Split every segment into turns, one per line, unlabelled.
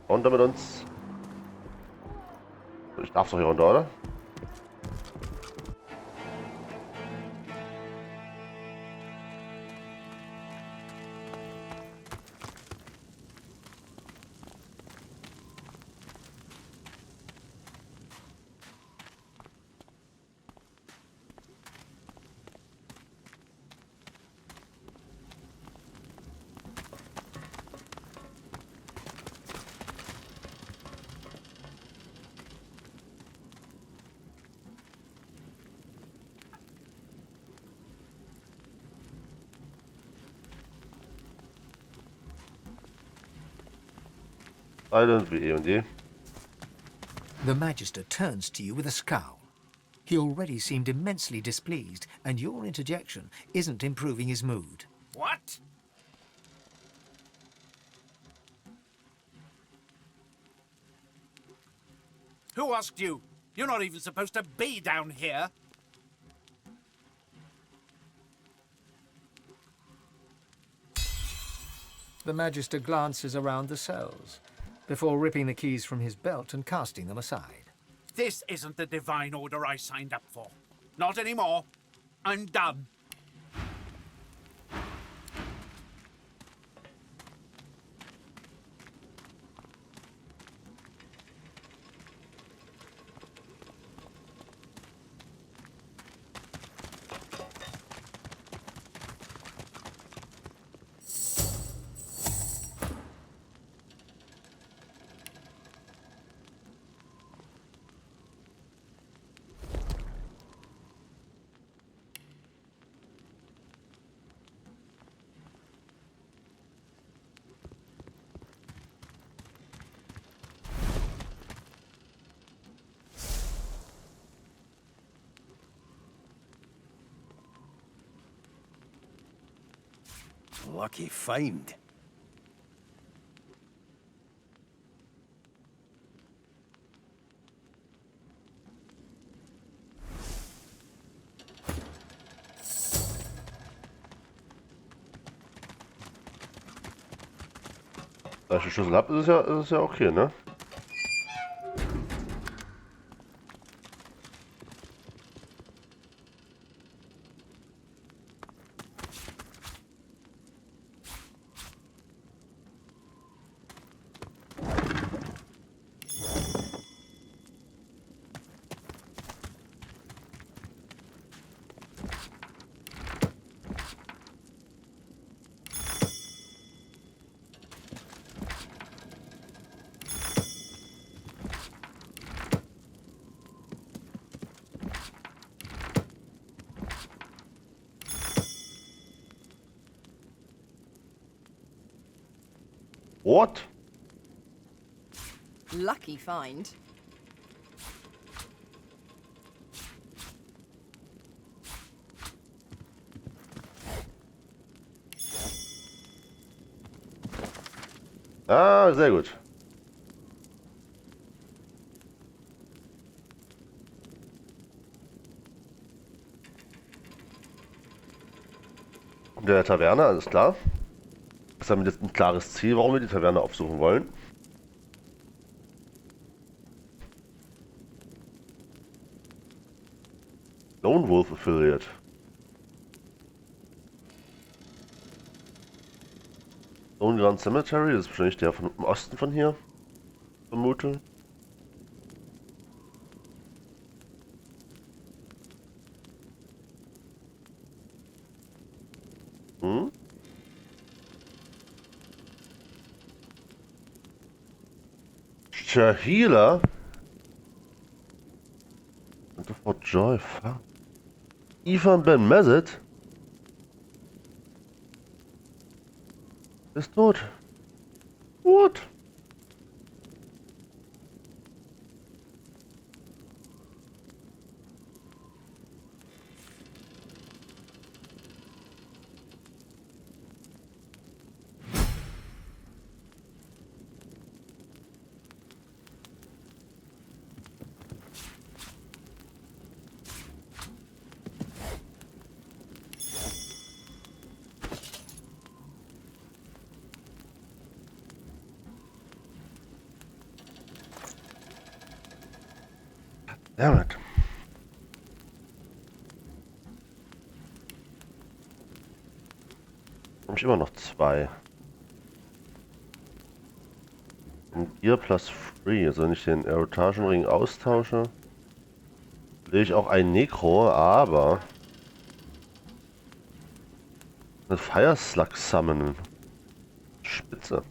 Runter mit uns. Ich darf doch hier runter, oder? Silent wie eh und je.
The Magister turns to you with a scowl. He already seemed immensely displeased, and your interjection isn't improving his mood.
What? Who asked you? You're not even supposed to be down here.
The Magister glances around the cells, before ripping the keys from his belt and casting them aside.
This isn't the divine order I signed up for. Not anymore. I'm done.
Lucky find.
Da ich den Schlüssel habe, ist es ja okay, ne? What?
Lucky find.
Ah, sehr gut. Der Taverne, alles klar. Das haben wir jetzt ein klares Ziel, warum wir die Taverne aufsuchen wollen. Lone Wolf Affiliate. Lone Grand Cemetery, das ist wahrscheinlich der von dem Osten von hier. Vermute. Hm? Shahila? Und Fort Joy, fuck. Ethan Ben Mazet? Ist tot. What? Damit. Habe ich immer noch 2. Und Gear plus Free. Also wenn ich den Erotagenring austausche, lege ich auch ein Necro, aber eine Fire Slug Summon. Spitze.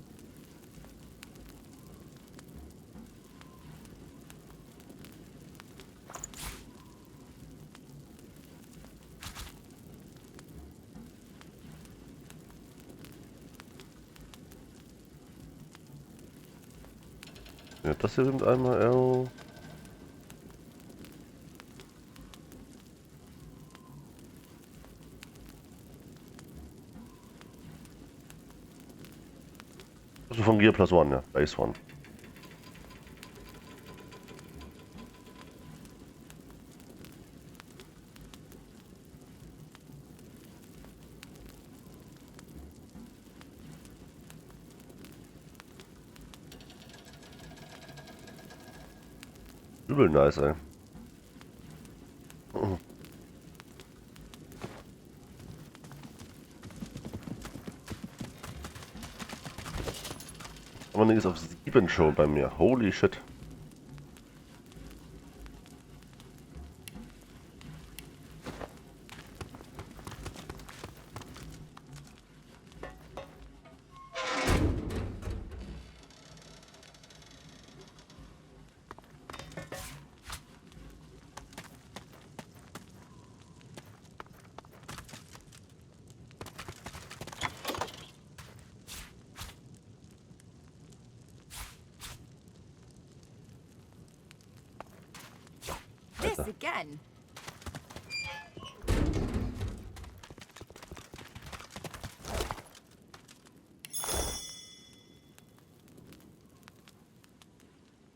Ja, das hier sind einmal Arrow. Also von Gear plus One, ja. Base One. Übel nice, ey. Aber nichts auf 7 schon bei mir. Holy shit.
This again.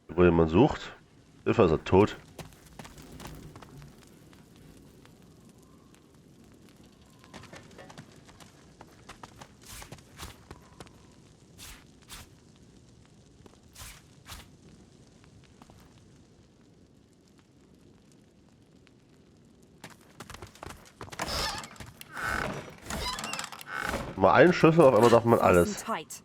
Wo jemand sucht, ist er tot. Mal einen Schlüssel, auf einmal sagt man alles.
Tight.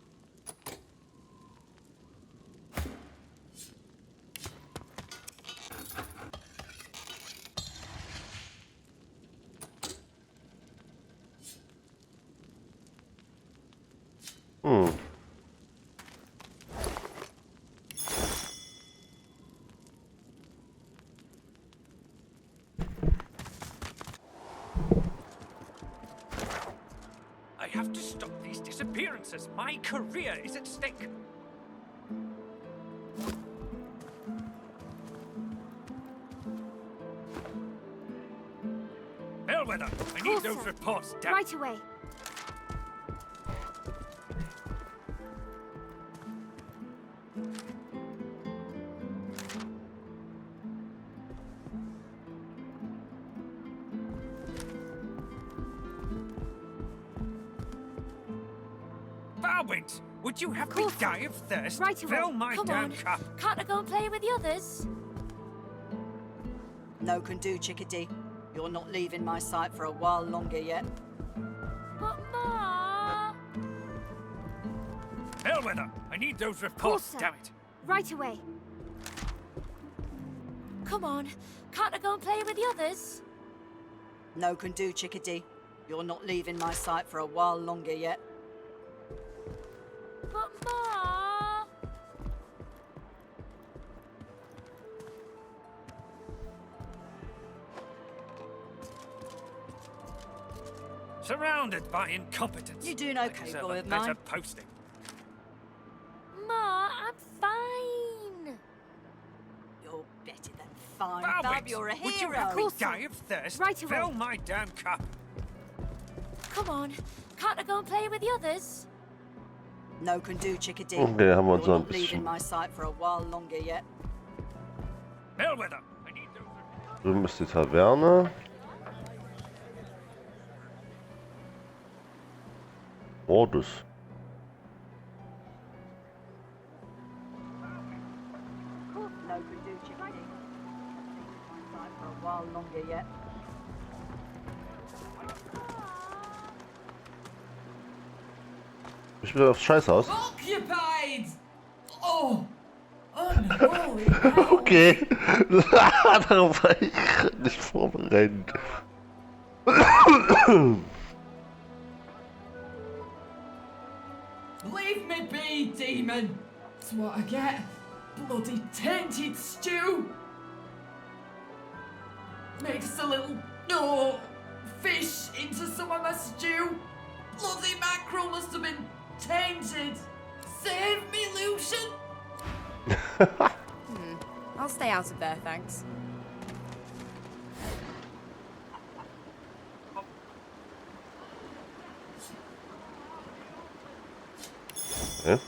Hm.
I have to stop these disappearances. My career is at stake. Bellwether, I need those reports. Damn.
Right away.
Barwind, would you have me
course.
die of thirst?
Right away.
Fill my
Come
damn
on.
cup.
Can't I go and play with the others?
No can do, chickadee. You're not leaving my sight for a while longer yet.
But Ma...
Bellwether, I need those
Course,
reports.
sir.
Damn it.
Right away. Come on. Can't I go and play with the others?
No can do, chickadee. You're not leaving my sight for a while longer yet.
But Ma...
Surrounded by incompetence.
You doing
I
okay,
deserve
boy
a
of
better
mine?
posting.
Ma, I'm fine.
You're better than fine, Bab.
Barwind,
You're a
would you
hero.
have me
Course, sir.
die of thirst?
Right away.
Fill my damn cup.
Come on. Can't I go and play with the others?
No can do, chickadee.
Okay, haben wir uns
You're
noch ein
not leaving
bisschen.
my sight for a while longer yet.
Bellwether, I need those reports.
Drüben ist die Taverne. Ordus.
No can do, chickadee. sight for a while longer yet.
Ich will aufs Scheißhaus.
Occupied! Oh! Unholy hell!
Okay. Darauf war ich nicht vorbereitet.
Leave me be, demon! That's what I get. Bloody tainted stew! Mix a little, fish into some of my stew. Bloody mackerel must have been tainted. Save me, Lucian!
I'll stay out of there, thanks.
Ja?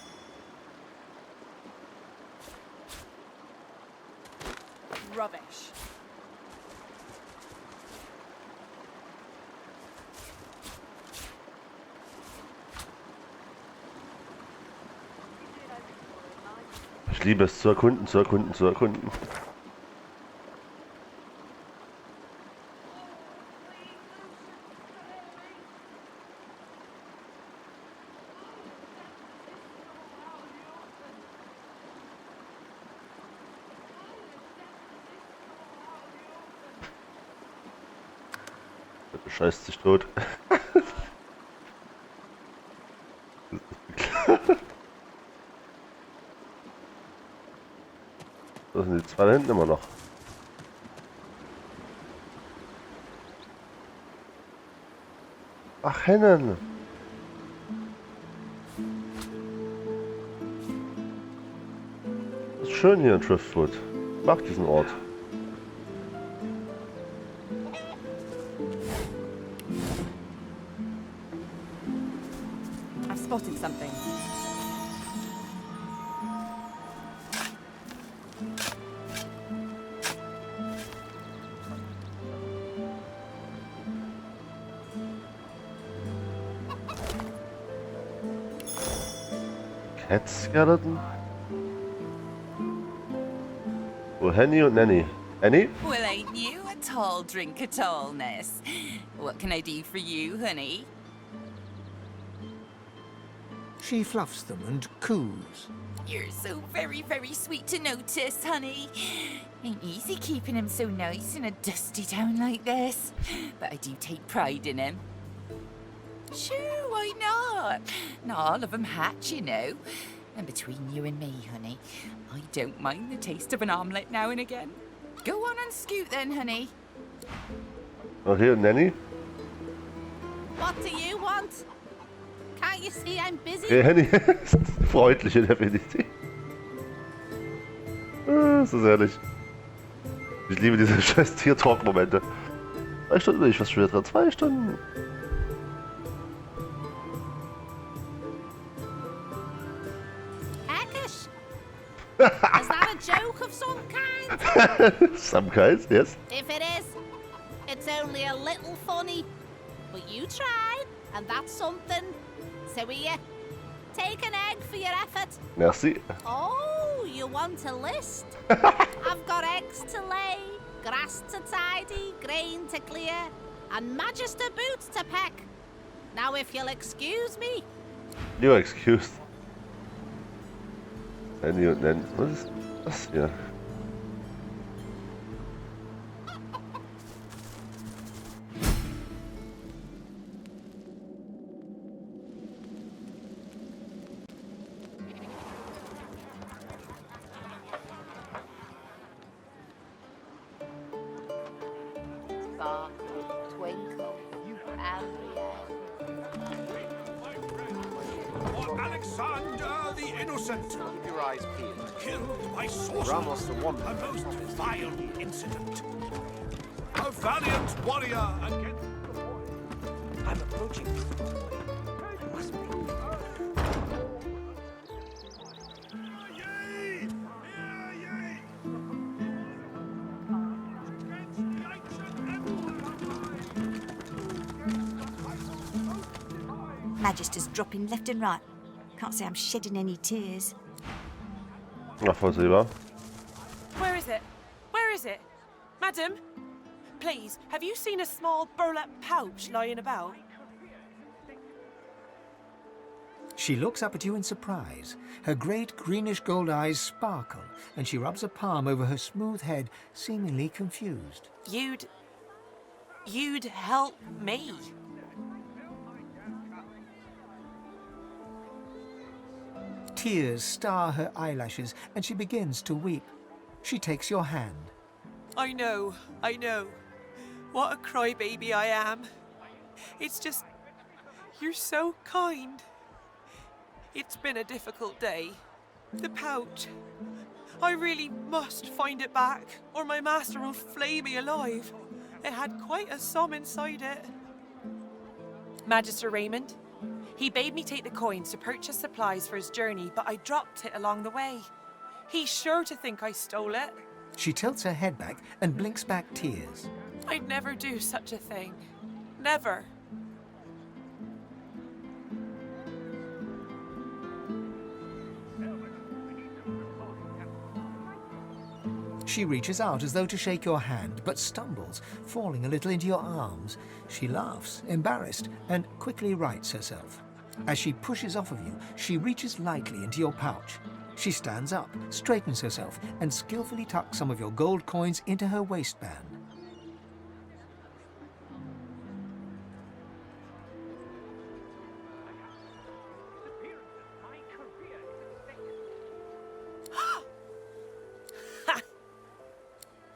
Rubbish.
Ich liebe es zu erkunden, zu erkunden, zu erkunden. Scheißt sich tot. Das sind die zwei da hinten immer noch. Ach, Hennen. Das ist schön hier in Driftwood. Ich mag diesen Ort.
I've spotted something.
Cat Skeleton? Wo Henny und Nanny? Annie?
Well, ain't you a tall drink of tallness? What can I do for you, honey?
She fluffs them and coos.
You're so very, very sweet to notice, honey. Ain't easy keeping him so nice in a dusty town like this. But I do take pride in him. Sure, why not? Not all of them hatch, you know. And between you and me, honey, I don't mind the taste of an omelette now and again. Go on and scoot then, honey.
Okay, und Nanny?
What do you want? Can't you see I'm busy?
Okay, Henny ist freundliche Divinity. Das ist ehrlich. Ich liebe diese scheiß Tier-Talk-Momente. 2 Stunden bin ich fast schon wieder dran. 2 Stunden.
Heckish? Is that a joke of some kind?
Some kinds, yes.
If it is, it's only a little funny. But you tried, and that's something. So here, take an egg for your effort.
Merci.
Oh, you want a list? I've got eggs to lay, grass to tidy, grain to clear, and Magister boots to peck. Now, if you'll excuse me.
You're excused. Henny und Nanny. Was ist das hier?
For Alexander the Innocent,
Keep your eyes peeled.
killed by sorcery.
Ramos the Wonder.
A most vile incident. A valiant warrior against...
I'm approaching. I must be.
Magister's dropping left and right. Can't say I'm shedding any tears.
Nachvollziehbar.
Where is it? Where is it?
Madam, please, have you seen a small burlap pouch lying about?
She looks up at you in surprise. Her great greenish-gold eyes sparkle, and she rubs a palm over her smooth head, seemingly confused.
You'd help me?
Tears star her eyelashes, and she begins to weep. She takes your hand.
I know. What a crybaby I am. It's just, you're so kind. It's been a difficult day. The pouch. I really must find it back, or my master will flay me alive. It had quite a sum inside it. Magister Raymond, he bade me take the coins to purchase supplies for his journey, but I dropped it along the way. He's sure to think I stole it.
She tilts her head back and blinks back tears.
I'd never do such a thing. Never.
She reaches out as though to shake your hand, but stumbles, falling a little into your arms. She laughs, embarrassed, and quickly rights herself. As she pushes off of you, she reaches lightly into your pouch. She stands up, straightens herself, and skillfully tucks some of your gold coins into her waistband.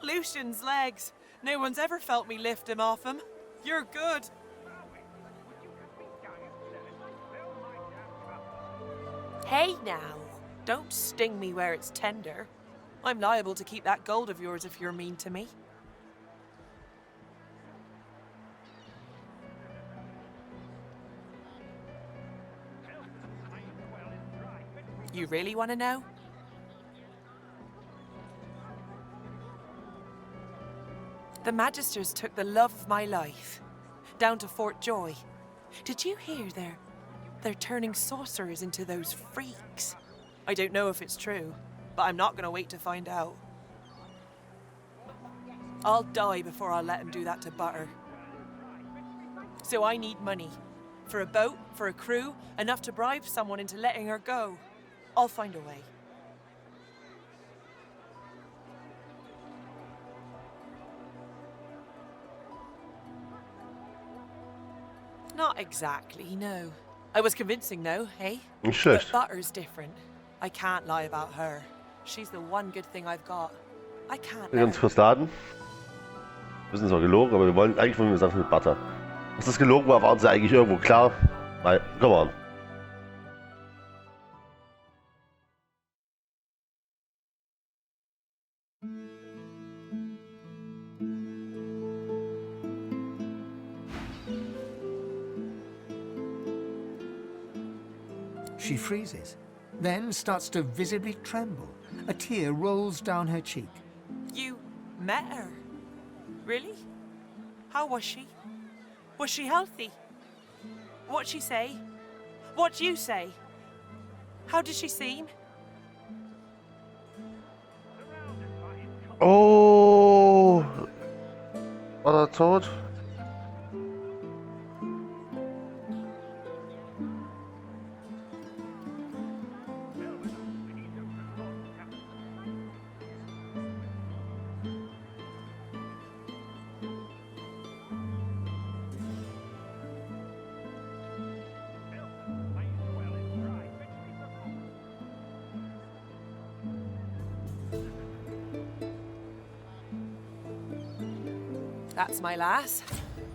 Lucian's legs. No one's ever felt me lift him off him. You're good. Hey now, don't sting me where it's tender. I'm liable to keep that gold of yours if you're mean to me. You really want to know? The Magisters took the love of my life down to Fort Joy. Did you hear they're turning sorcerers into those freaks? I don't know if it's true, but I'm not going to wait to find out. I'll die before I'll let him do that to Butter. So I need money. For a boat, for a crew, enough to bribe someone into letting her go. I'll find a way. Not exactly, no. I was convincing though, hey?
Nicht schlecht.
But Butter's different. I can't lie about her. She's the one good thing I've got. I can't.
Wir uns fürs Laden. Wir sind zwar gelogen, aber eigentlich wollen wir sagen mit Butter. Dass das gelogen war, war uns ja eigentlich irgendwo klar. Weil, come on.
She freezes, then starts to visibly tremble. A tear rolls down her cheek.
You met her? Really? How was she? Was she healthy? What'd she say? What'd you say? How did she seem?
Oh! War er tot?
That's my lass.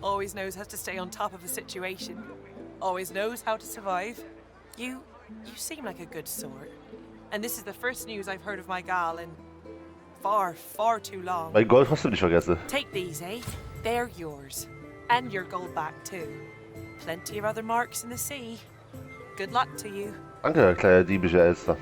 Always knows how to stay on top of a situation. Always knows how to survive. You seem like a good sort. And this is the first news I've heard of my gal in far, far too long.
Mein Gold hast du nicht vergessen.
Take these, eh? They're yours. And your gold back too. Plenty of other marks in the sea. Good luck to you.
Danke, kleiner diebischer Elster.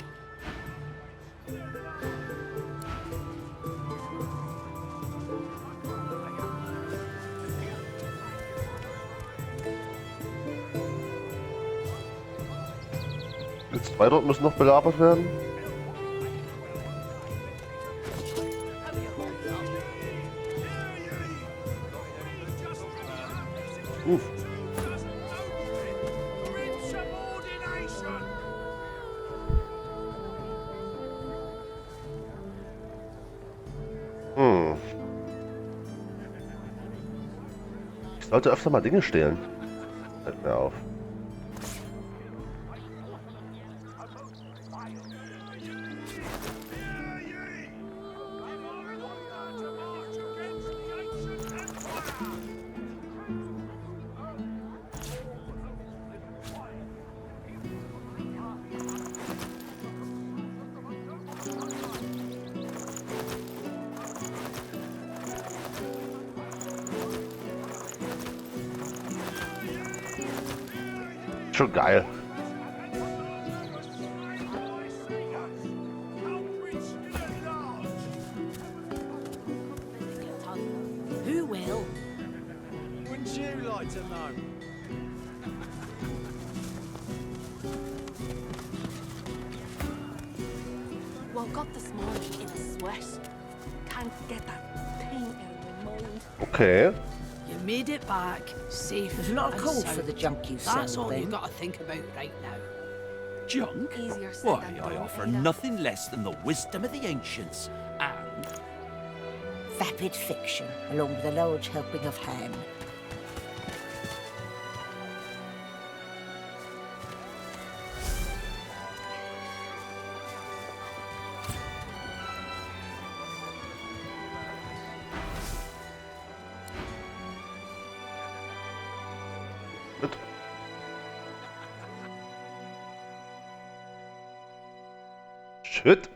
Jetzt 2 dort müssen noch belabert werden. Hm. Ich sollte öfter mal Dinge stehlen. Fällt mir auf. Schon geil.
Who will?
Wouldn't you like to know?
Woke up this morning in a sweat. Can't get that thing out of my mind.
Okay.
You made it back, safe.
There's not a
and
code
sound.
for the junk you
That's
sell,
all you
then.
got to think about right now.
Junk?
Easier said
Why,
than
I
done,
offer
Ada.
nothing less than the wisdom of the ancients and
Vapid fiction, along with a large helping of ham.
Gut. Shit.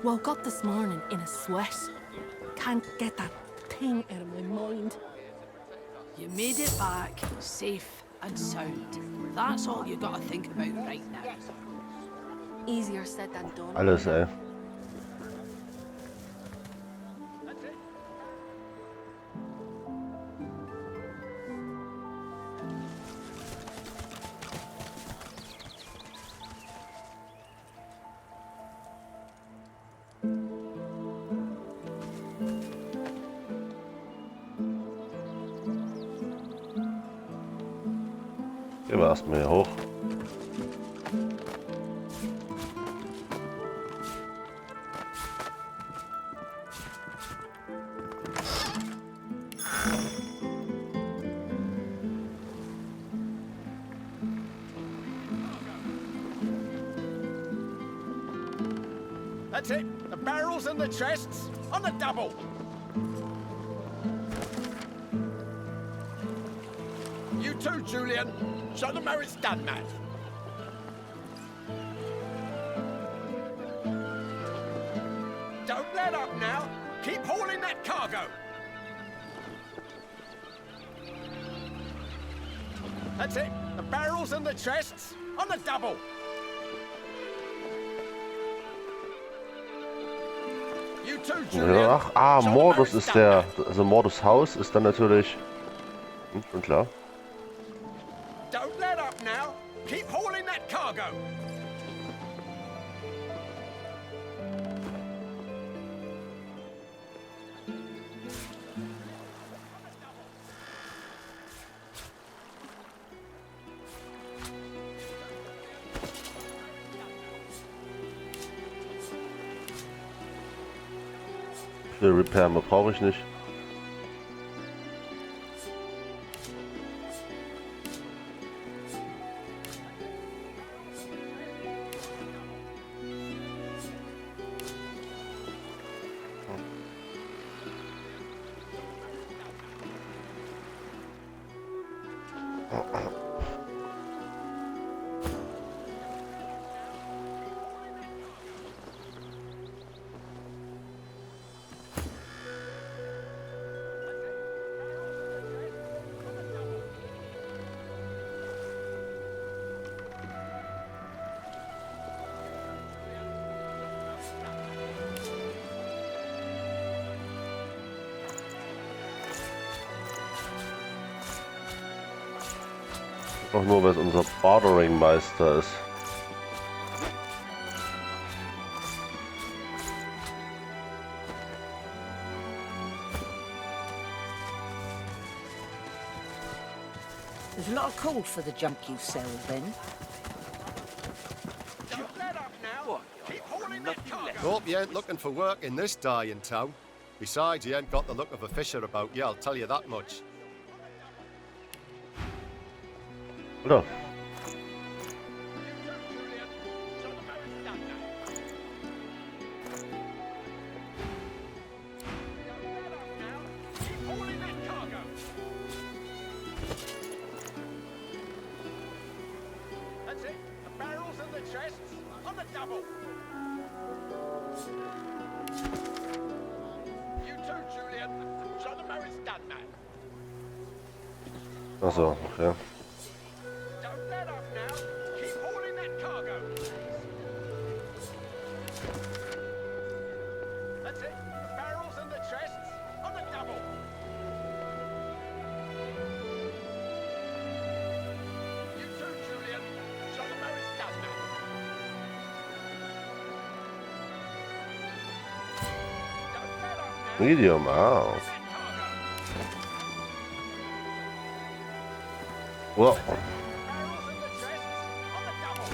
Woke up this morning in a sweat. Can't get that thing out of my mind.
You made it back, safe and sound. That's all you got to think about right now.
Easier said than done.
Alles, ey. Gehen wir erstmal hier hoch.
That's it. The barrels and the chests on the double. You too, Julian. Show them how it's done, man. Don't let up now. Keep hauling that cargo. That's it. The barrels and the chests on the double. You too, Julian.
Ja, ach,
Show them how
Mordus
it's
ist
done,
der,
man.
also Mordus Haus ist dann natürlich, schon klar.
Don't let up now. Keep hauling that cargo.
Für Repair brauche ich nicht. Auch nur, weil es unser Bordering-Meister ist.
There's a lot of call for the junk you sell, then.
Hope you ain't looking for work in this dying town. Besides, you ain't got the look of a fisher about you, I'll tell you that much.
Oder?
That's it. The barrels and the chests on the double. You too, Julian. Show them how it's done, man.
Ach so, okay.
Don't let up now. Keep hauling that cargo. That's it. The barrels and the chests on the double. You too, Julian. Show them how it's done, man. Don't let up now.
Medium, ah. Well,
Barrels and the chests on the double.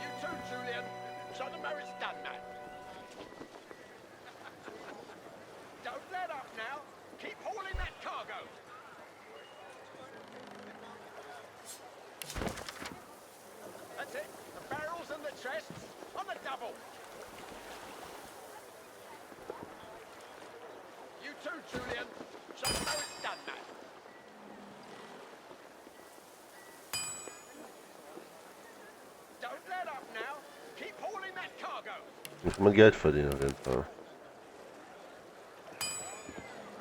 You too, Julian. Show them how it's done, man. Don't let up now. Keep hauling that cargo. That's it. The barrels and the chests on the double. You too, Julian. Show them how it's done, man. Don't let up now. Keep hauling that cargo.
muss man Geld verdienen auf jeden Fall.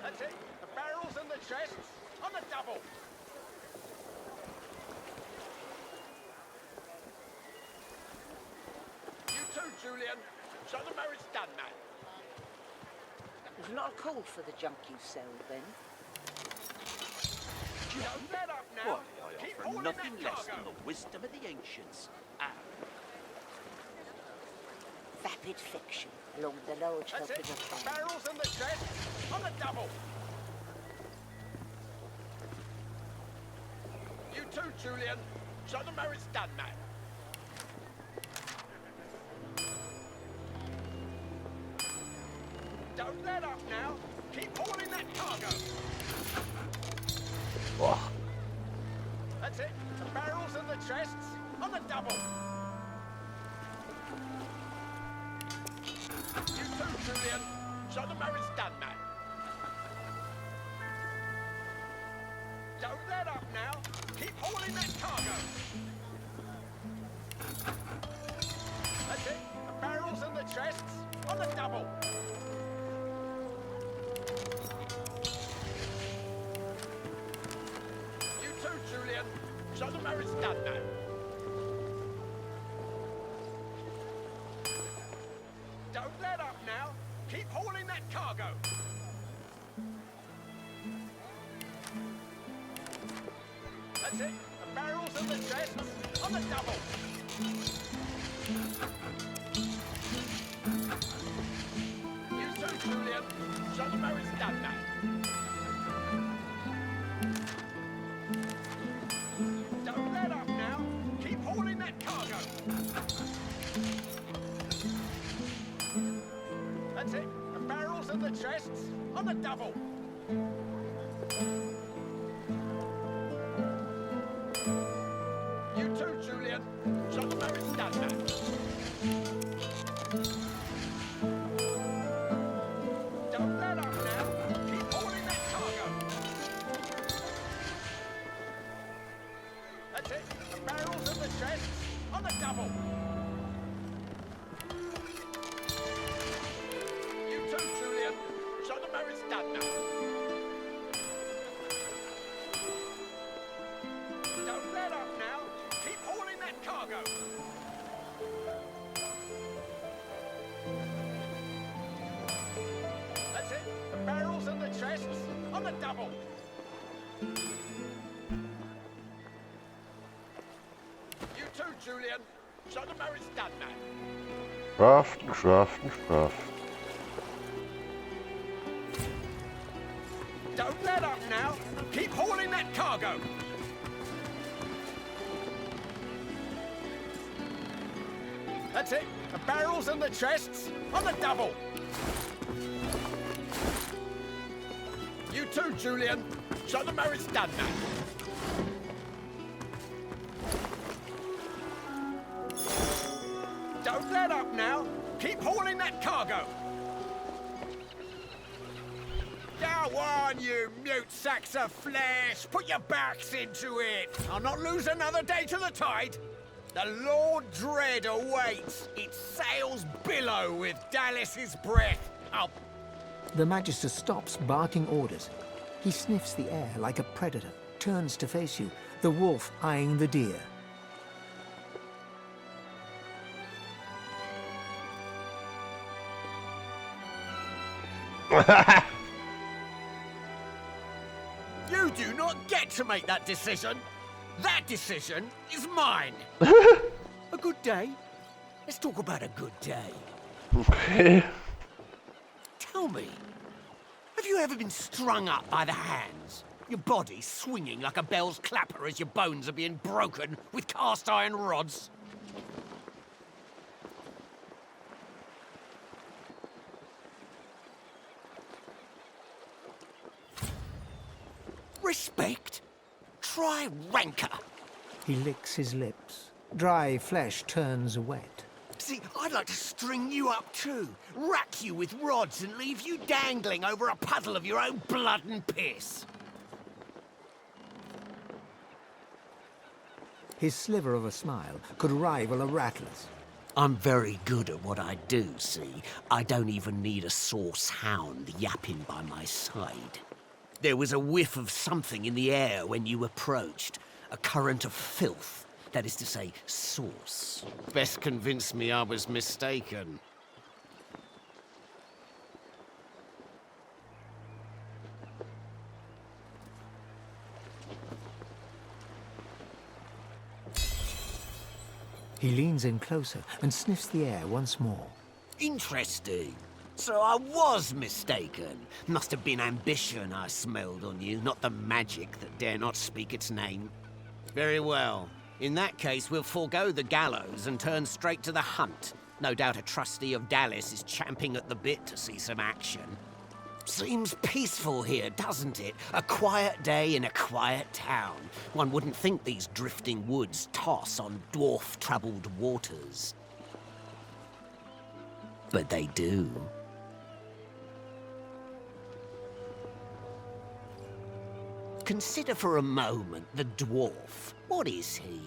That's it. The barrels and the chests on the double. You too, Julian. Show them how it's done, man.
There's a lot of call for the junk you sell, then.
Don't let up now.
Why, I
Keep
offer
hauling
nothing
that
less
cargo.
than the wisdom of the ancients. And
Vapid fiction along the large
That's it.
helpers of
The
fame.
barrels and the chests on the double. You too, Julian. Show them how it's done, man. Don't let up now. Keep hauling that cargo.
Boah.
That's it. The barrels and the chests on the double. You too, Julian. Show them how it's done, man. Don't let up now. Keep hauling that cargo. That's it. The barrels and the chests on the double. You too, Julian. Show them how it's done, man. Don't let up now. Keep hauling that cargo. That's it. The barrels and the chests on the double. You too, Julian. Show them how it's done, man. Don't let up now. Keep hauling that cargo. That's it. The barrels and the chests on the double. You too, Julian. Show them how it's done, man. Don't let up now. Keep hauling that cargo. That's it. The barrels and the chests on the double. You too, Julian. Show them how it's done now. Don't let up now. Keep hauling that cargo. That's it. The barrels and the chests on the double.
You too, Julian. Show them how it's done, man.
Craften, craften, craften.
Don't let up now. Keep hauling that cargo. That's it. The barrels and the chests on the double. You too, Julian. Show them how it's done, man. Don't let up now. Keep hauling that cargo. Go on, you mute sacks of flesh. Put your backs into it. I'll not lose another day to the tide. The Lord Dread awaits. Its sails billow with Dallas's breath. I'll...
The Magister stops barking orders. He sniffs the air like a predator, turns to face you, the wolf eyeing the deer.
You do not get to make that decision. That decision is mine. A good day? Let's talk about a good day.
Okay.
Tell me, have you ever been strung up by the hands? Your body swinging like a bell's clapper as your bones are being broken with cast iron rods? Respect? Try rancor.
He licks his lips. Dry flesh turns wet.
See, I'd like to string you up too. Rack you with rods and leave you dangling over a puddle of your own blood and piss.
His sliver of a smile could rival a rattler's.
I'm very good at what I do, see? I don't even need a sauce hound yapping by my side. There was a whiff of something in the air when you approached. A current of filth. That is to say, sauce. Best convince me I was mistaken.
He leans in closer and sniffs the air once more.
Interesting. So I was mistaken. Must have been ambition I smelled on you, not the magic that dare not speak its name. Very well. In that case, we'll forego the gallows and turn straight to the hunt. No doubt a trustee of Dallas is champing at the bit to see some action. Seems peaceful here, doesn't it? A quiet day in a quiet town. One wouldn't think these drifting woods toss on dwarf-troubled waters. But they do. Consider for a moment the dwarf. What is he?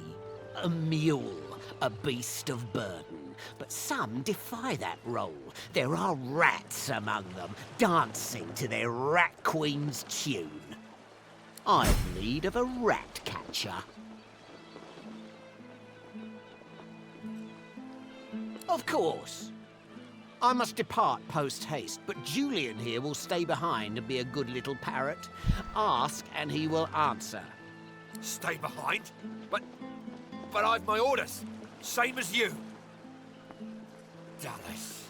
A mule, a beast of burden. But some defy that role. There are rats among them, dancing to their rat queen's tune. I've need of a rat catcher. Of course. I must depart post-haste, but Julian here will stay behind and be a good little parrot. Ask, and he will answer.
Stay behind? But I've my orders. Same as you. Dallas.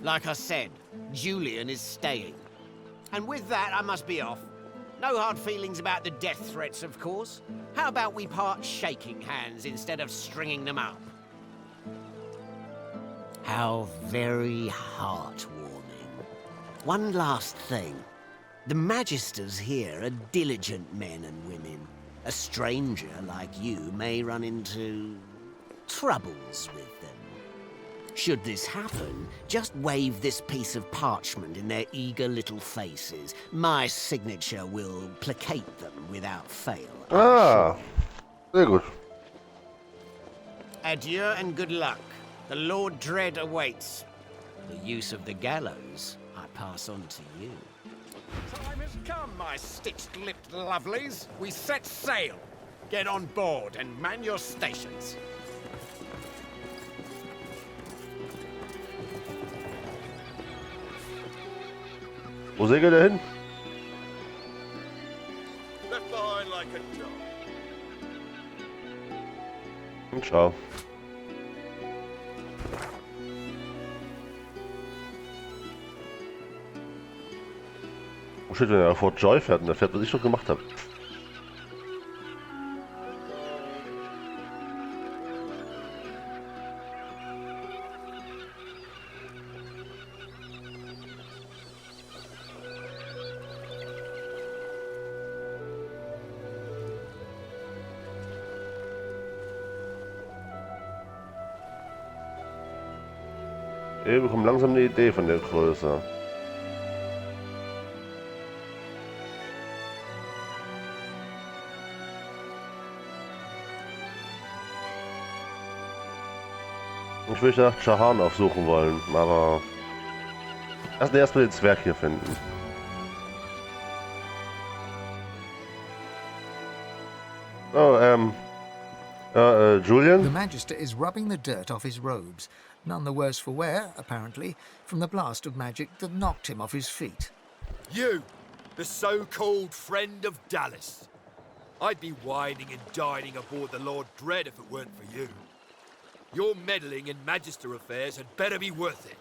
Like I said, Julian is staying. And with that, I must be off. No hard feelings about the death threats, of course. How about we part shaking hands instead of stringing them up? How very heartwarming. One last thing. The Magisters here are diligent men and women. A stranger like you may run into troubles with them. Should this happen, just wave this piece of parchment in their eager little faces. My signature will placate them without fail.
Ah, sehr gut.
Adieu and good luck. The Lord Dread awaits. The use of the gallows I pass on to you. Time has come, my stitched-lipped lovelies. We set sail. Get on board and man your stations.
Wo segelt er hin?
Left behind like a dog.
Und ciao. Oh shit, wenn er vor Joy fährt und der fährt, was ich doch gemacht habe. Ich bekomme langsam eine Idee von der Größe. Ich würde nach Chahan aufsuchen wollen, aber erstmal den Zwerg hier finden. Oh, Julian?
The Magister is rubbing the dirt off his robes, none the worse for wear, apparently, from the blast of magic that knocked him off his feet.
You, the so-called friend of Dallas. I'd be whining and dining aboard the Lord Dread if it weren't for you. Your meddling in Magister affairs had better be worth it.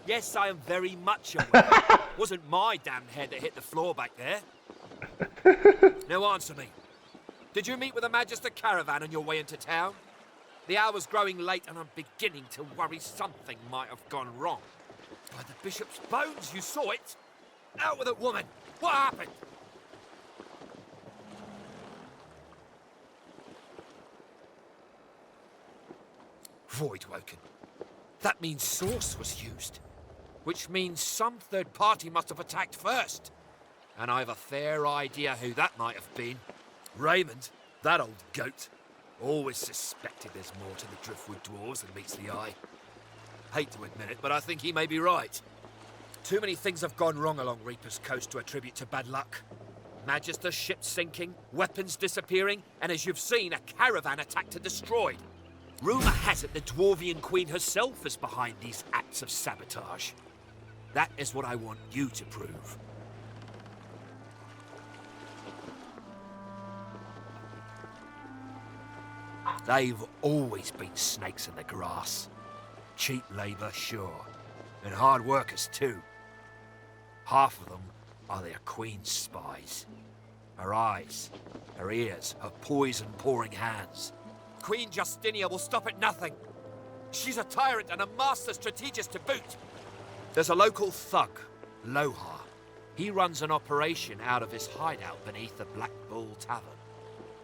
Yes, I am very much aware. Wasn't my damned head that hit the floor back there. Now answer me. Did you meet with a Magister caravan on your way into town? The hour's growing late and I'm beginning to worry something might have gone wrong. By the Bishop's bones, you saw it! Out with it, woman! What happened? Voidwoken. That means Source was used. Which means some third party must have attacked first. And I've a fair idea who that might have been. Raymond, that old goat. Always suspected there's more to the Driftwood Dwarves than meets the eye. Hate to admit it, but I think he may be right. Too many things have gone wrong along Reaper's Coast to attribute to bad luck. Magister ships sinking, weapons disappearing, and as you've seen, a caravan attacked and destroyed. Rumour has it the Dwarvian Queen herself is behind these acts of sabotage. That is what I want you to prove. They've always been snakes in the grass. Cheap labour, sure. And hard workers, too. Half of them are their Queen's spies. Her eyes, her ears, her poison-pouring hands. Queen Justinia will stop at nothing. She's a tyrant and a master strategist to boot. There's a local thug, Lohar. He runs an operation out of his hideout beneath the Black Bull Tavern.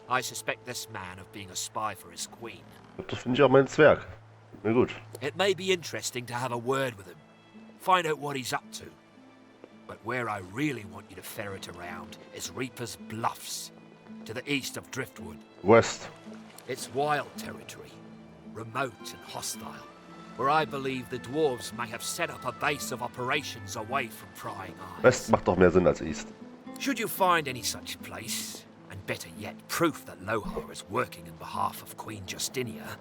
I suspect this man of being a spy for his queen.
Das finde ich auch mein Zwerg. Na gut.
It may be interesting to have a word with him. Find out what he's up to. But where I really want you to ferret around is Reaper's Bluffs, to the east of Driftwood.
West.
It's wild territory, remote and hostile, where I believe the dwarves may have set up a base of operations away from prying eyes.
West macht doch mehr Sinn als East.
Should you find any such place, and better yet, proof that Lohar is working in behalf of Queen Justinia,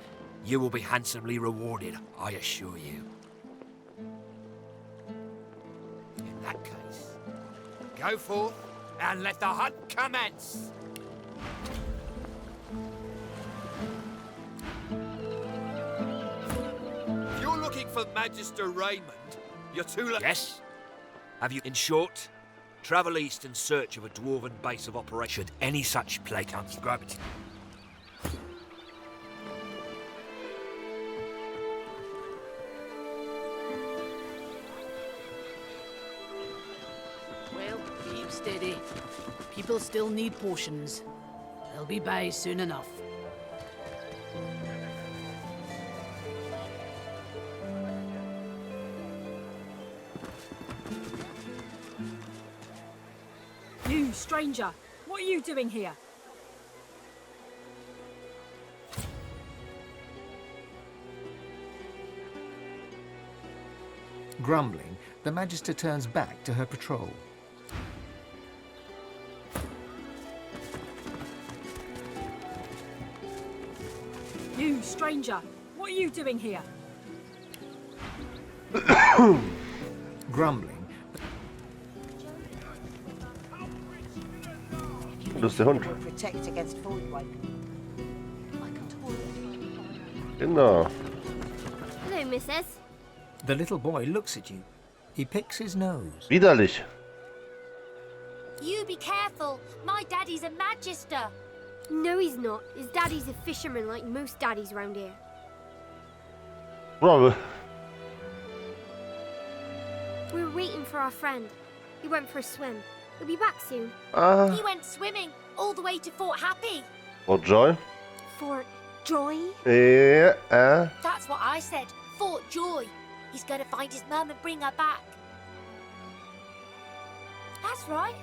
you will be handsomely rewarded, I assure you. In that case, go forth and let the hunt commence! If you're looking for Magister Raymond, you're too late. Yes? Have you, in short, travel east in search of a dwarven base of operation? Should any such plague come, grab it.
Well, keep steady. People still need potions. They'll be by soon enough.
You, stranger! What are you doing here?
Grumbling, the Magister turns back to her patrol.
You, stranger! What are you doing here?
grumbling.
Das ist der Hund.
Protect against voidwake.
Genau.
Hello, missus.
The little boy looks at you. He picks his nose.
Widerlich.
You be careful. My daddy's a magister. No, he's not. His daddy's a fisherman like most daddies round here.
Bravo.
We're waiting for our friend. He went for a swim. He'll be back soon. He went swimming all the way to Fort Happy.
Fort Joy?
Fort Joy?
Yeah.
That's what I said. Fort Joy. He's going to find his mum and bring her back. That's right.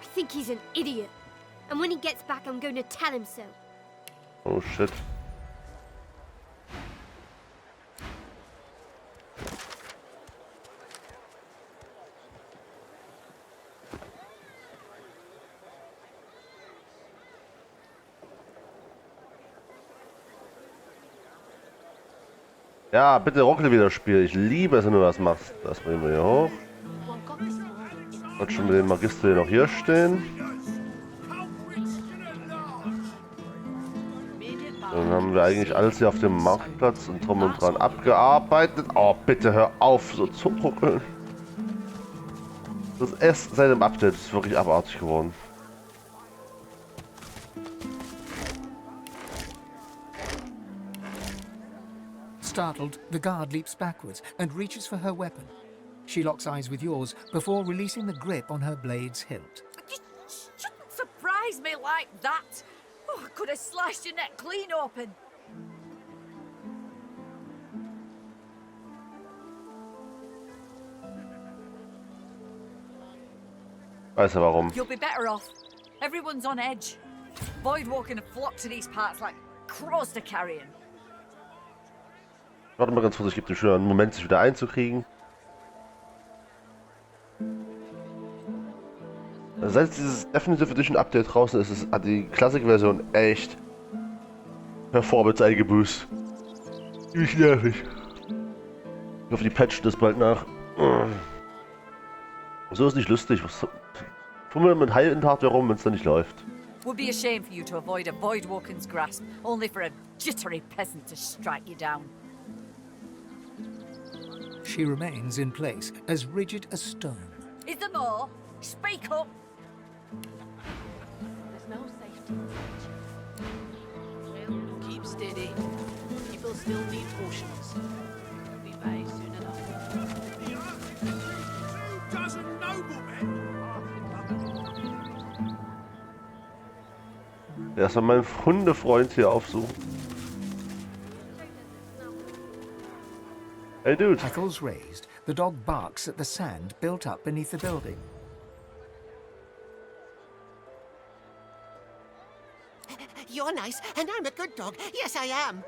I think he's an idiot. And when he gets back, I'm going to tell him so.
Oh shit. Ja, bitte ruckle wieder Spiel. Ich liebe es, wenn du das machst. Das bringen wir hier hoch. Und schon mit dem Magister hier noch hier stehen. Dann haben wir eigentlich alles hier auf dem Marktplatz und drum und dran abgearbeitet. Oh, bitte hör auf, so zu ruckeln. Das erst seit dem Update ist wirklich abartig geworden.
Startled, the guard leaps backwards and reaches for her weapon. She locks eyes with yours before releasing the grip on her blade's hilt.
You shouldn't surprise me like that. Oh, I could have sliced your neck clean open.
Weißt du warum?
You'll be better off. Everyone's on edge. Voidwalking have flocked to these parts like crows to carrion.
Warte mal ganz kurz, ich gebe dem Schüler einen Moment, sich wieder einzukriegen. Seit dieses Definitive Edition Update draußen ist, hat die Classic-Version echt Performance eingebüßt. Ziemlich nervig. Ich hoffe, die patchen das bald nach. So ist nicht lustig. Was fummeln mit High-End-Hardware rum, wenn es dann nicht läuft.
Would be a shame for you to avoid a Voidwalken's grasp, only for a jittery peasant to strike you down.
She remains in place, as rigid as stone.
Is there more? Speak up!
There's no safety. Keep steady. People still need potions. You'll be paid soon enough.
2 dozen noblemen.
Erstmal meinen Hundefreund hier aufsuchen. Hey, dude.
Hackles raised, the dog barks at the sand built up beneath the building.
You're nice, and I'm a good dog. Yes, I am.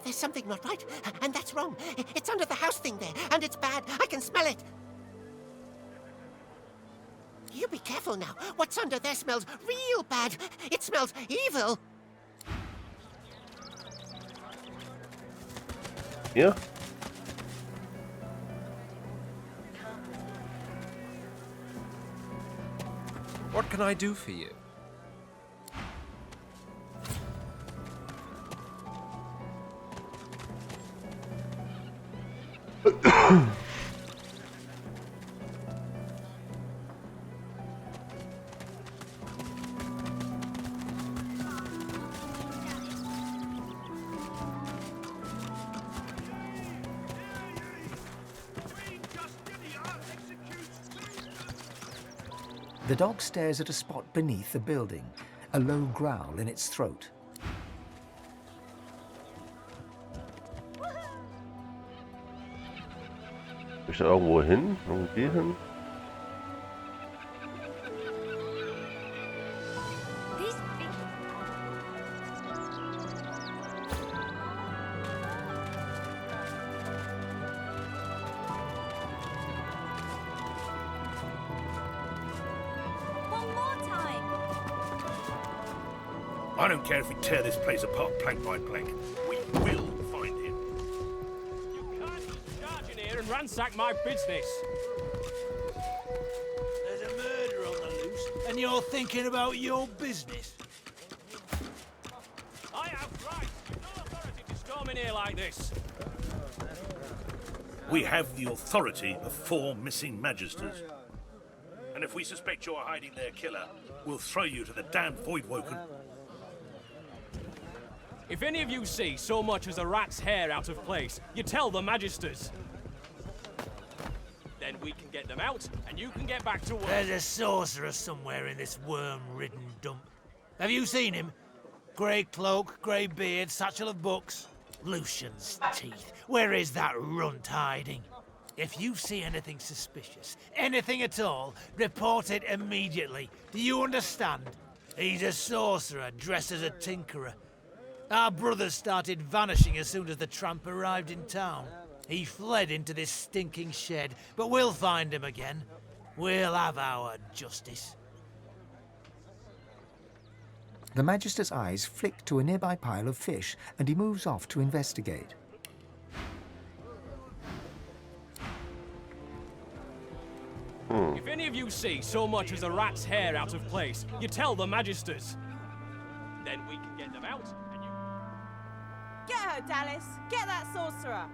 There's something not right, and that's wrong. It's under the house thing there, and it's bad. I can smell it. You be careful now. What's under there smells real bad. It smells evil.
Hier?
What can I do for you?
The dog stares at a spot beneath the building, a low growl in its throat.
Will ich da irgendwo hin? Irgendwie hin?
I don't care if we tear this place apart plank by plank. We will find him.
You can't just charge in here and and ransack my business.
There's a murder on the loose, and you're thinking about your business.
I have rights. You've no authority to storm in here like this.
We have the authority of 4 missing magisters. And if we suspect you're hiding their killer, we'll throw you to the damned Voidwoken.
If any of you see so much as a rat's hair out of place, you tell the magisters. Then we can get them out, and you can get back to work.
There's a sorcerer somewhere in this worm-ridden dump. Have you seen him? Grey cloak, grey beard, satchel of books. Lucian's teeth. Where is that runt hiding? If you see anything suspicious, anything at all, report it immediately. Do you understand? He's a sorcerer dressed as a tinkerer. Our brothers started vanishing as soon as the tramp arrived in town. He fled into this stinking shed, but we'll find him again. We'll have our justice.
The Magister's eyes flick to a nearby pile of fish, and he moves off to investigate.
If any of you see so much as a rat's hair out of place, you tell the magisters. Then we can get them out, and you...
Get her, Dallas. Get that sorcerer.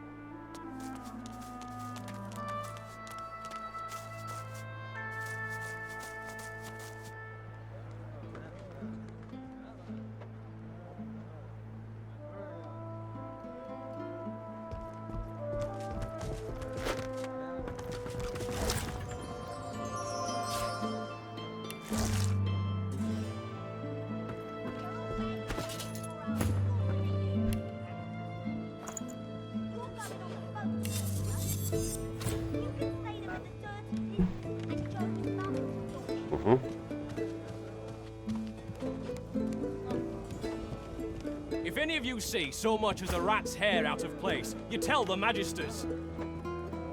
If any of you see so much as a rat's hair out of place, you tell the magisters.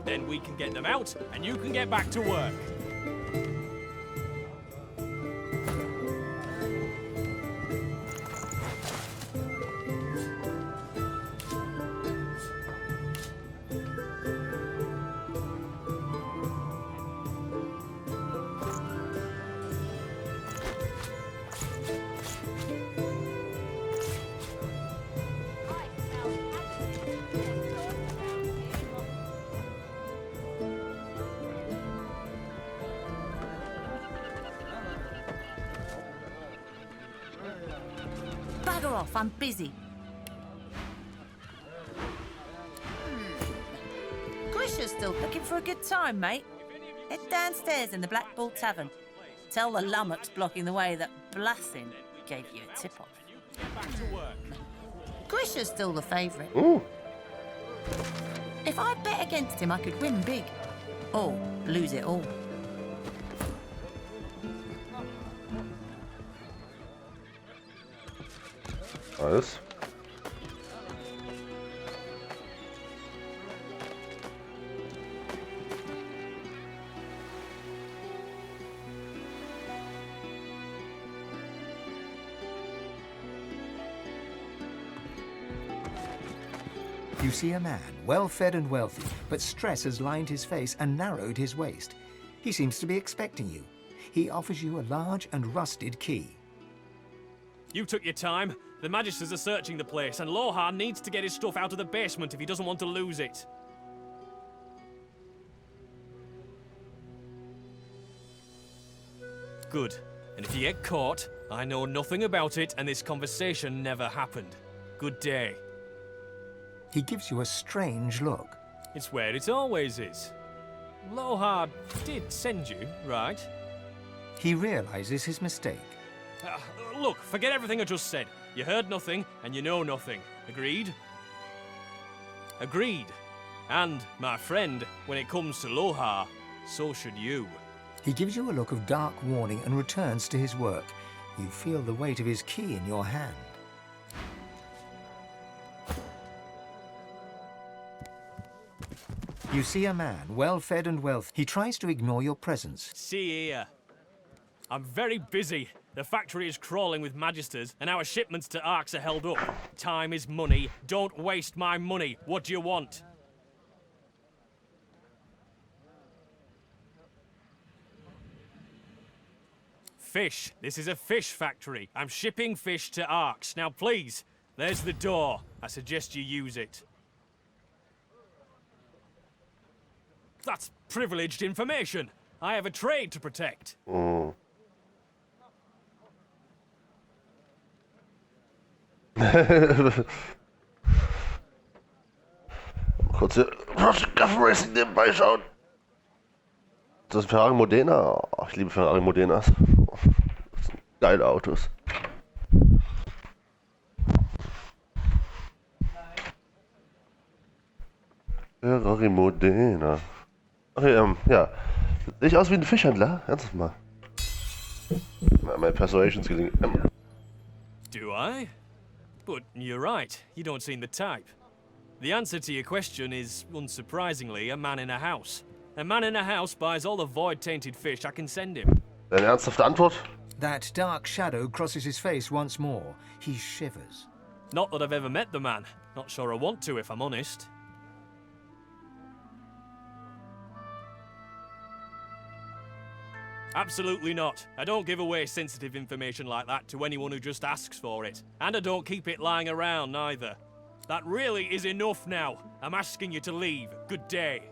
Then we can get them out, and you can get back to work.
Bugger off, I'm busy. Grisha's still looking for a good time, mate. Head downstairs in the Black Bull Tavern. Tell the lummox blocking the way that Blassin gave you a tip-off. Grisha's still the favourite.
Ooh.
If I bet against him, I could win big. Or lose it all.
Nice.
You see a man, well-fed and wealthy, but stress has lined his face and narrowed his waist. He seems to be expecting you. He offers you a large and rusted key.
You took your time. The magisters are searching the place, and Lohar needs to get his stuff out of the basement if he doesn't want to lose it. Good. And if you get caught, I know nothing about it, and this conversation never happened. Good day.
He gives you a strange look.
It's where it always is. Lohar did send you, right?
He realizes his mistake.
Look, forget everything I just said. You heard nothing, and you know nothing. Agreed? Agreed. And, my friend, when it comes to Lohar, so should you.
He gives you a look of dark warning and returns to his work. You feel the weight of his key in your hand. You see a man, well-fed and wealthy. He tries to ignore your presence.
See here. I'm very busy. The factory is crawling with magisters, and our shipments to Arx are held up. Time is money. Don't waste my money. What do you want? Fish. This is a fish factory. I'm shipping fish to Arks. Now, please, there's the door. I suggest you use it. That's privileged information. I have a trade to protect.
Kurz hier Gaffen Racing nebenbei schauen. Das ist ein Ferrari Modena. Oh, ich liebe Ferrari Modenas. Das sind geile Autos. Ferrari Modena. Okay, ja. Sehe ich aus wie ein Fischhändler? Ernsthaft mal. Mein Persuasion Skilling.
Do I? But you're right. You don't seem the type. The answer to your question is, unsurprisingly, a man in a house. A man in a house buys all the void-tainted fish I can send him.
Deine ernsthafte Antwort?
That dark shadow crosses his face once more. He shivers.
Not that I've ever met the man. Not sure I want to, if I'm honest. Absolutely not. I don't give away sensitive information like that to anyone who just asks for it. And I don't keep it lying around, neither. That really is enough now. I'm asking you to leave. Good day.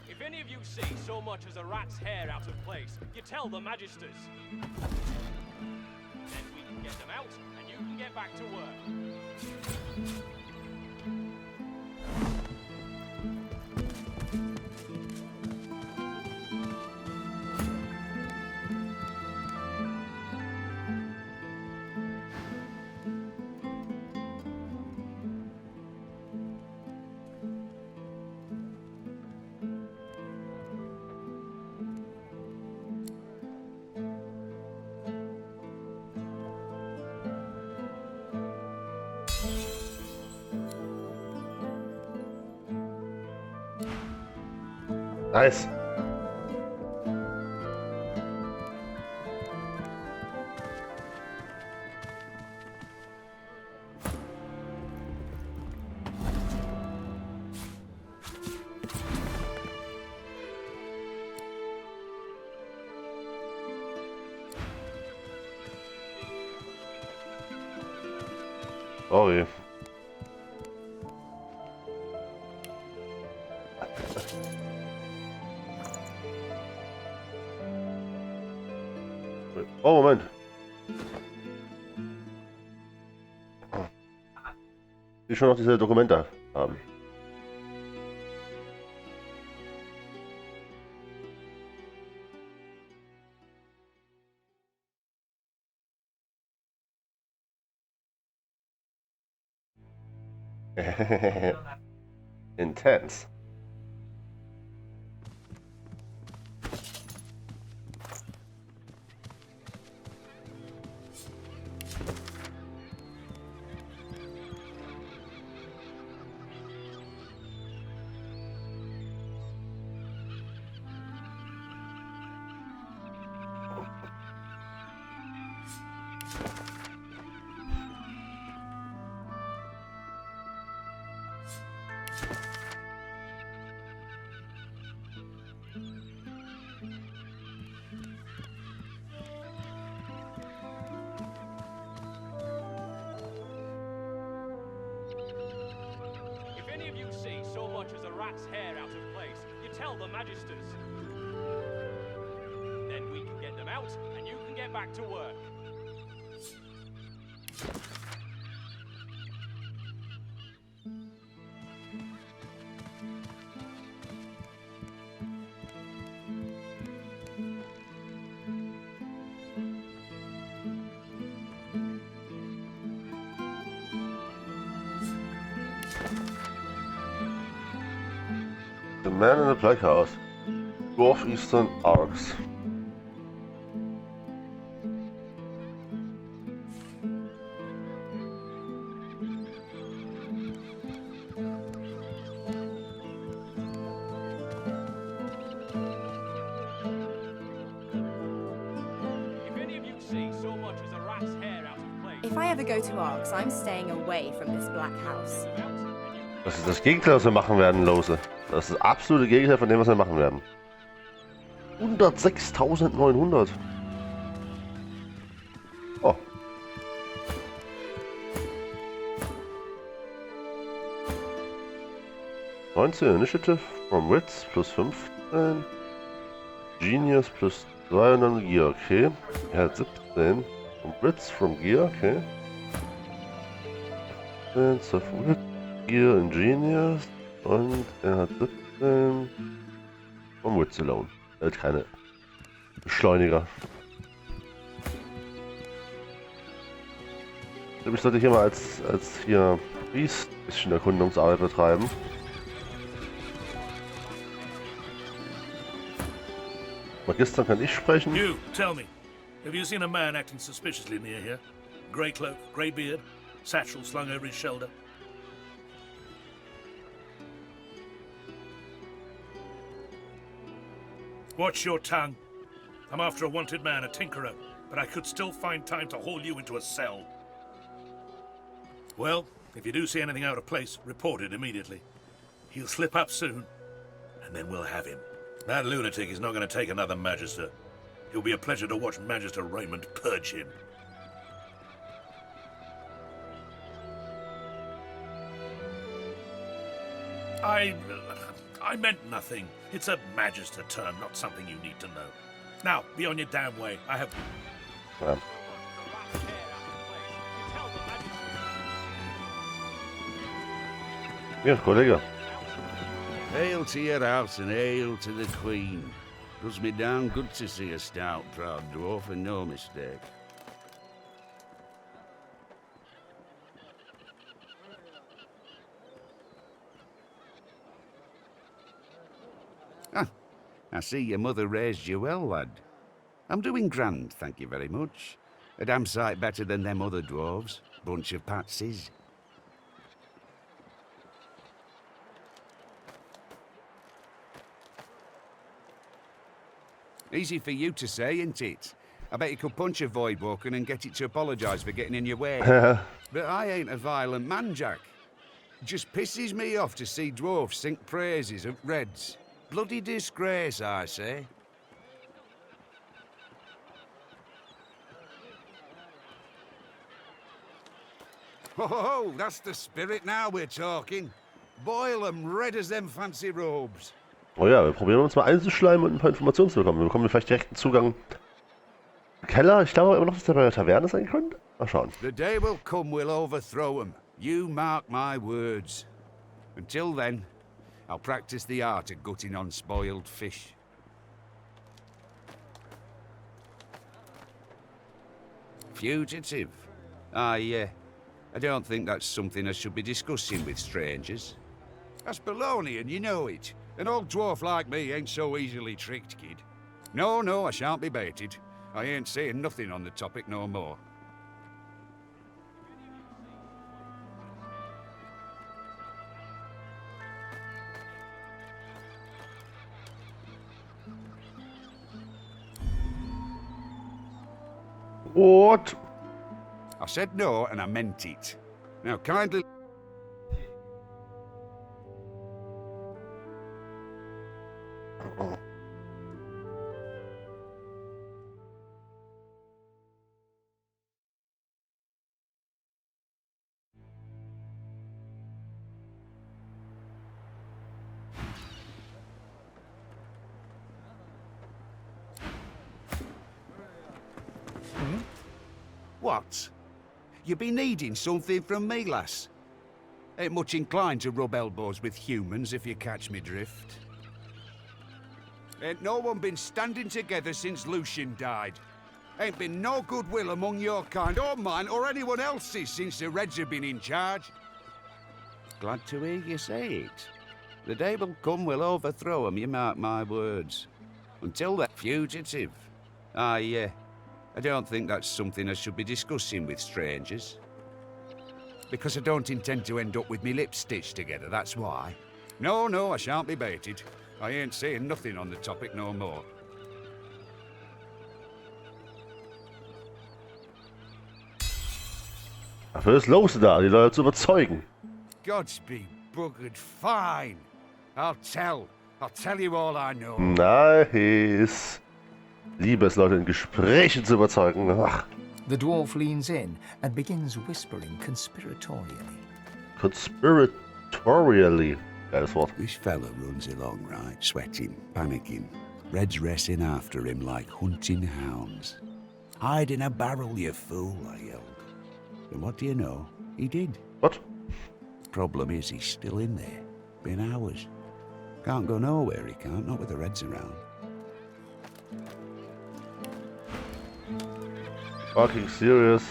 If any of you see so much as a rat's hair out of place, you tell the Magisters. Then we can get them out, and you can get back to work.
Nice. Sorry. Oh, Moment. Ich will schon noch diese Dokumente haben. Intense.
rat's hair out of place. You tell the Magisters. Then we can get them out, and you can get back to work.
The Man in the Black House. Northeastern Arcs.
If any of you see so much as a rat's
ever go to Arx, I'm staying away from this black house.
Das ist das Gegenteil, was wir machen werden, Lose. Das ist das absolute Gegenteil von dem, was wir machen werden. 106.900. Oh. +19 Initiative from Wits +15. Genius +200 Gear, okay. Er hat 17 from Wits from Gear, okay. 17 from Wits, Gear in Genius und er hat 17 vom Wits alone. Er hat keine Beschleuniger. Ich glaube, ich sollte hier mal als hier Priest ein bisschen Erkundungsarbeit betreiben. Magister kann ich sprechen.
You, tell me, have you seen a man acting suspiciously near here? Grey cloak, grey beard, satchel slung over his shoulder. Watch your tongue. I'm after a wanted man, a tinkerer, but I could still find time to haul you into a cell. Well, if you do see anything out of place, report it immediately. He'll slip up soon, and then we'll have him. That lunatic is not going to take another Magister. It'll be a pleasure to watch Magister Raymond purge him. I meant nothing. It's a Magister term, not something you need to know. Now, be on your damn way. I have...
Ja, Kollege.
Hail to your house and hail to the Queen. Does me down good to see a stout, proud dwarf, and no mistake. Ah, I see your mother raised you well, lad. I'm doing grand, thank you very much. A damn sight better than them other dwarves. Bunch of patsies. Easy for you to say, isn't it? I bet you could punch a Voidwalker and get it to apologise for getting in your way. But I ain't a violent man, Jack. It just pisses me off to see dwarfs sing praises of Reds. Bloody disgrace, I say. Oh, that's the spirit now we're talking. Boil 'em red as them fancy robes.
Oh ja, wir probieren uns mal einzuschleimen und ein paar Informationen zu bekommen. Wir bekommen vielleicht direkt einen Zugang. Keller, ich glaube immer noch, dass der bei der Taverne sein könnte. Mal schauen.
The day will come we'll overthrow 'em. You mark my words. Until then, I'll practice the art of gutting on spoiled fish. Fugitive? I don't think that's something I should be discussing with strangers. That's baloney, and you know it. An old dwarf like me ain't so easily tricked, kid. No, I shan't be baited. I ain't saying nothing on the topic no more.
What?
I said no, and I meant it. Now, kindly... What? You be needing something from me, lass? Ain't much inclined to rub elbows with humans, if you catch me drift. Ain't no one been standing together since Lucian died. Ain't been no goodwill among your kind, or mine, or anyone else's since the Reds have been in charge. Glad to hear you say it. The day will come we'll overthrow 'em, you mark my words. Until then, fugitive. I don't think that's something I should be discussing with strangers. Because I don't intend to end up with me lips stitched together, that's why. No, I shan't be baited. I ain't saying nothing on the topic no more.
Dafür ist Lose da, die Leute zu überzeugen.
Gods be buggered fine. I'll tell you all I know.
Nice. Liebe es, Leute in Gesprächen zu überzeugen. Ach.
The dwarf leans in and begins whispering conspiratorially.
Conspiratorially. Geiles Wort.
This fella runs along, right? Sweating, panicking. Red's racing after him like hunting hounds. Hide in a barrel, you fool, I yelled. And what do you know? He did.
What?
Problem is, he's still in there. Been hours. Can't go nowhere, he can't, not with the Reds around.
Fucking serious.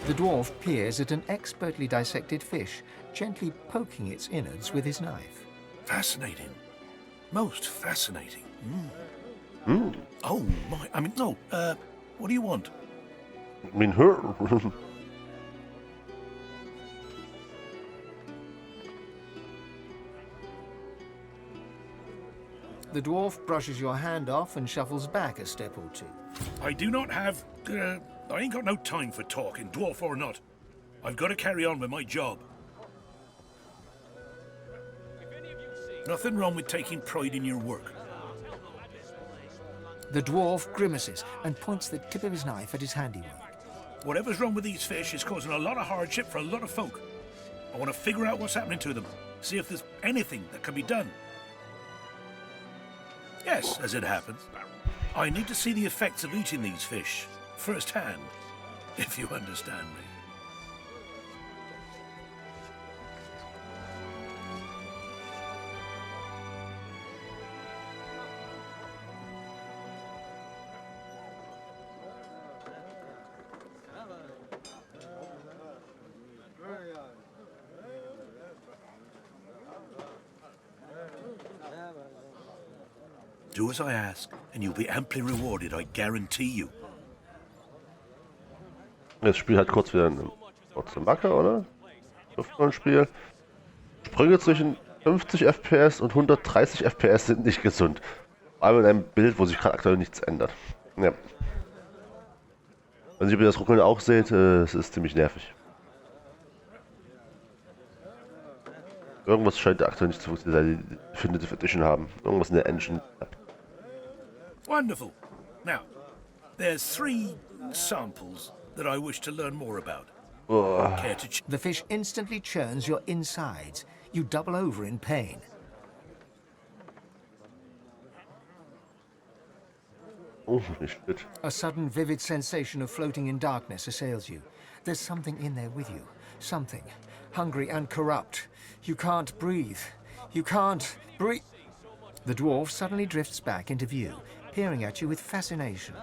The dwarf peers at an expertly dissected fish, gently poking its innards with his knife.
Fascinating. Most fascinating.
Mm.
Oh, my. I mean, no. What do you want?
I mean, her.
The dwarf brushes your hand off and shuffles back a step or two.
I do not have... I ain't got no time for talking, dwarf or not. I've got to carry on with my job. Nothing wrong with taking pride in your work.
The dwarf grimaces and points the tip of his knife at his handiwork.
Whatever's wrong with these fish is causing a lot of hardship for a lot of folk. I want to figure out what's happening to them, see if there's anything that can be done. Yes, as it happens. I need to see the effects of eating these fish, firsthand, if you understand me. Do as I ask, and you'll be amply rewarded, I guarantee you.
Das Spiel hat kurz wieder eine Macke, oder? Ein Spiel. Sprünge zwischen 50 FPS und 130 FPS sind nicht gesund. Vor allem in einem Bild, wo sich gerade aktuell nichts ändert. Ja. Wenn ihr das Ruckeln auch seht, es ist ziemlich nervig. Irgendwas scheint aktuell nicht zu funktionieren, die Definitive Edition haben. Irgendwas in der Engine.
Wonderful. Now, there's 3 samples that I wish to learn more about. Care to
The fish instantly churns your insides. You double over in pain.
Oh, shit.
A sudden vivid sensation of floating in darkness assails you. There's something in there with you. Something. Hungry and corrupt. You can't breathe. You can't breathe. The dwarf suddenly drifts back into view, peering at you with fascination.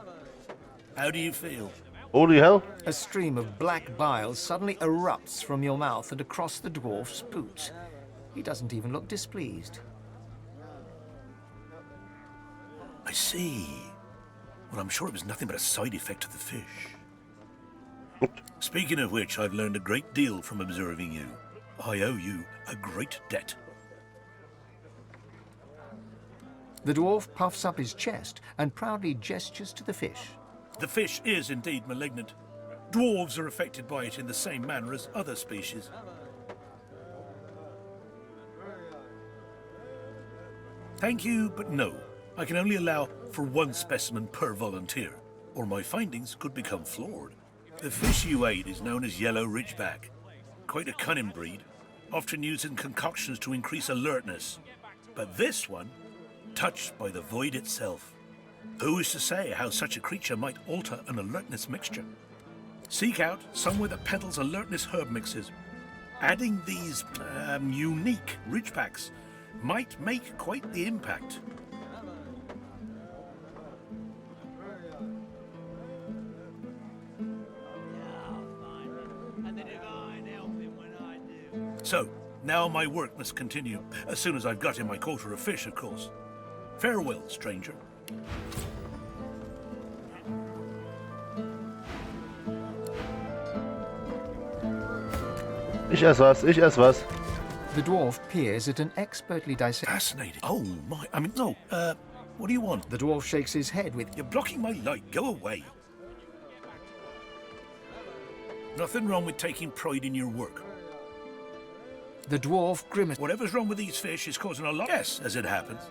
How do you feel?
Holy hell!
A stream of black bile suddenly erupts from your mouth and across the dwarf's boots. He doesn't even look displeased.
I see. Well, I'm sure it was nothing but a side effect of the fish. Speaking of which, I've learned a great deal from observing you. I owe you a great debt.
The dwarf puffs up his chest and proudly gestures to the fish.
The fish is indeed malignant. Dwarves are affected by it in the same manner as other species. Thank you, but no. I can only allow for 1 specimen per volunteer, or my findings could become flawed. The fish you ate is known as yellow ridgeback. Quite a cunning breed, often used in concoctions to increase alertness. But this one, touched by the void itself. Who is to say how such a creature might alter an alertness mixture? Seek out somewhere that peddles alertness herb mixes. Adding these unique ridge packs might make quite the impact. So, now my work must continue, as soon as I've got in my quota of fish, of course. Farewell, stranger.
Ich esse was, ich esse was.
The dwarf peers at an expertly dissected...
Fascinating. Oh, my... I mean, no, what do you want?
The dwarf shakes his head with...
You're blocking my light. Go away. Nothing wrong with taking pride in your work.
The dwarf grimaces.
Whatever's wrong with these fish is causing a lot... Yes, as it happens.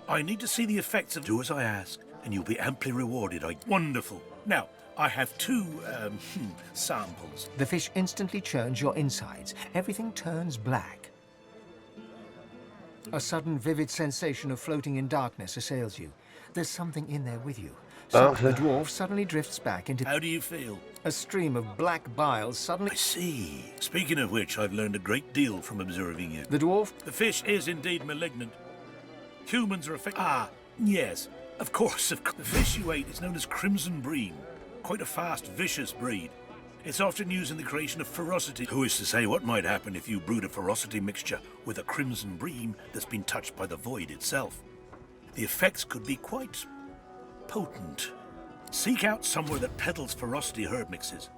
I need to see the effects of... Do as I ask, and you'll be amply rewarded. Wonderful. Now, I have two, samples.
The fish instantly churns your insides. Everything turns black. A sudden vivid sensation of floating in darkness assails you. There's something in there with you. So the dwarf suddenly drifts back into...
How do you feel?
A stream of black bile suddenly...
I see. Speaking of which, I've learned a great deal from observing you.
The dwarf...
The fish is indeed malignant. Humans are affected... Ah, yes. Of course. The fish you ate is known as crimson bream. Quite a fast, vicious breed. It's often used in the creation of ferocity. Who is to say what might happen if you brewed a ferocity mixture with a crimson bream that's been touched by the void itself? The effects could be quite potent. Seek out somewhere that peddles ferocity herb mixes,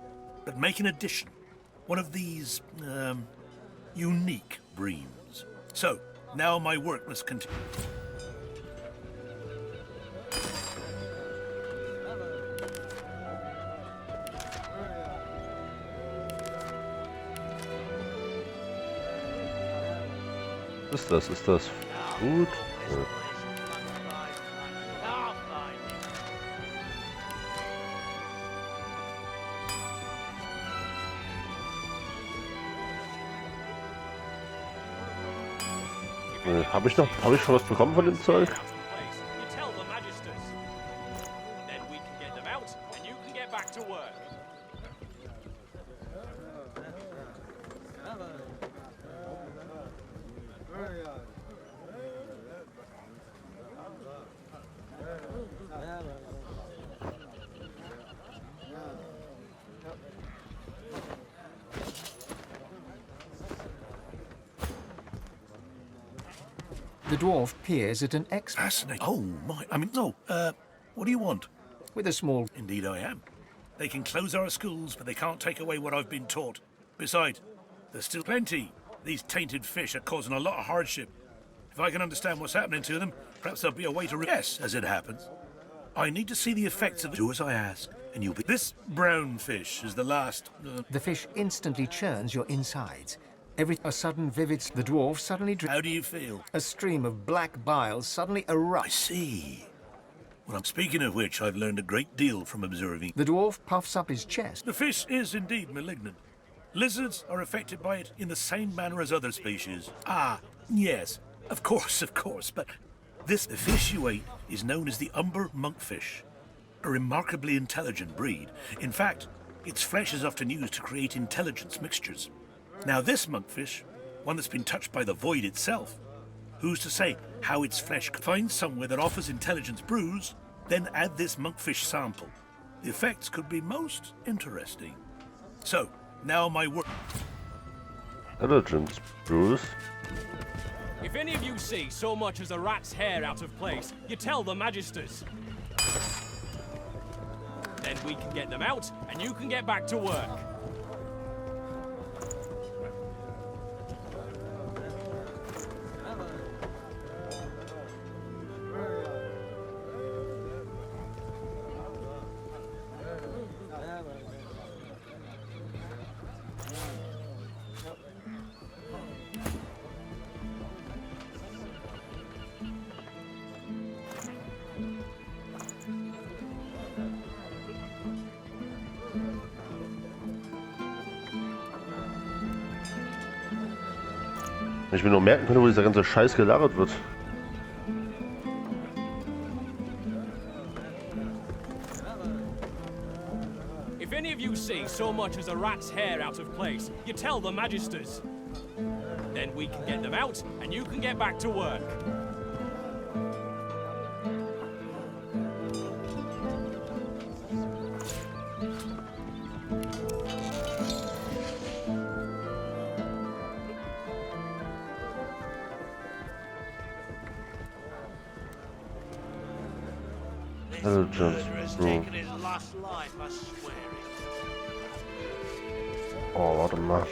but make an addition. One of these, unique breams. So, now my work must continue.
Was ist das? Ist das gut? Ja. Habe ich schon was bekommen von dem Zeug?
The dwarf peers at an
Fascinating. Oh, my... I mean, no, what do you want?
With a small...
Indeed I am. They can close our schools, but they can't take away what I've been taught. Besides, there's still plenty. These tainted fish are causing a lot of hardship. If I can understand what's happening to them, perhaps there'll be a way to... Yes, as it happens. I need to see the effects of... Do as I ask, and you'll be... This brown fish is the last...
The fish instantly churns your insides. A sudden vivid... The dwarf suddenly...
How do you feel?
A stream of black bile suddenly erupts.
I see. Well, I'm speaking of which, I've learned a great deal from observing...
The dwarf puffs up his chest.
The fish is indeed malignant. Lizards are affected by it in the same manner as other species. Ah, yes. Of course, but... the fish you ate is known as the umber monkfish. A remarkably intelligent breed. In fact, its flesh is often used to create intelligence mixtures. Now this monkfish, one that's been touched by the void itself, who's to say how its flesh could find somewhere that offers intelligence brews, then add this monkfish sample. The effects could be most interesting. So, now my work...
Intelligence brews.
If any of you see so much as a rat's hair out of place, you tell the magisters. Then we can get them out, and you can get back to work.
Wenn ich mir nur merken könnte, wo dieser ganze Scheiß gelagert wird.
If any of you see so so much as a rat's hair out of place, you tell the magisters. Then we can get them out, and you can get back to work.
Intelligence room. Oh, warte mal.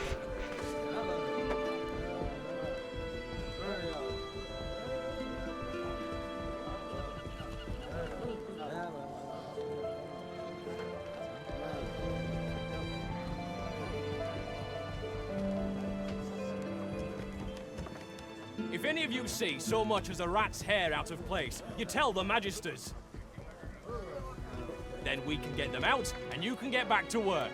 If any of you see so much as a rat's hair out of place, you tell the magisters. Then we can get them out, and you can get back to work.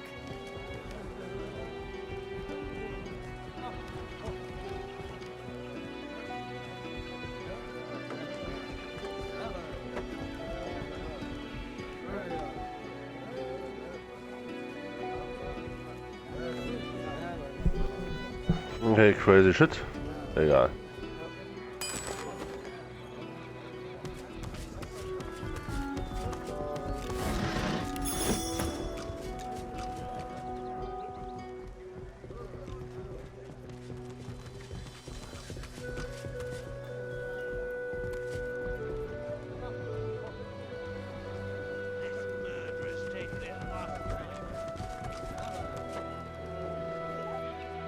Okay, crazy shit. Egal.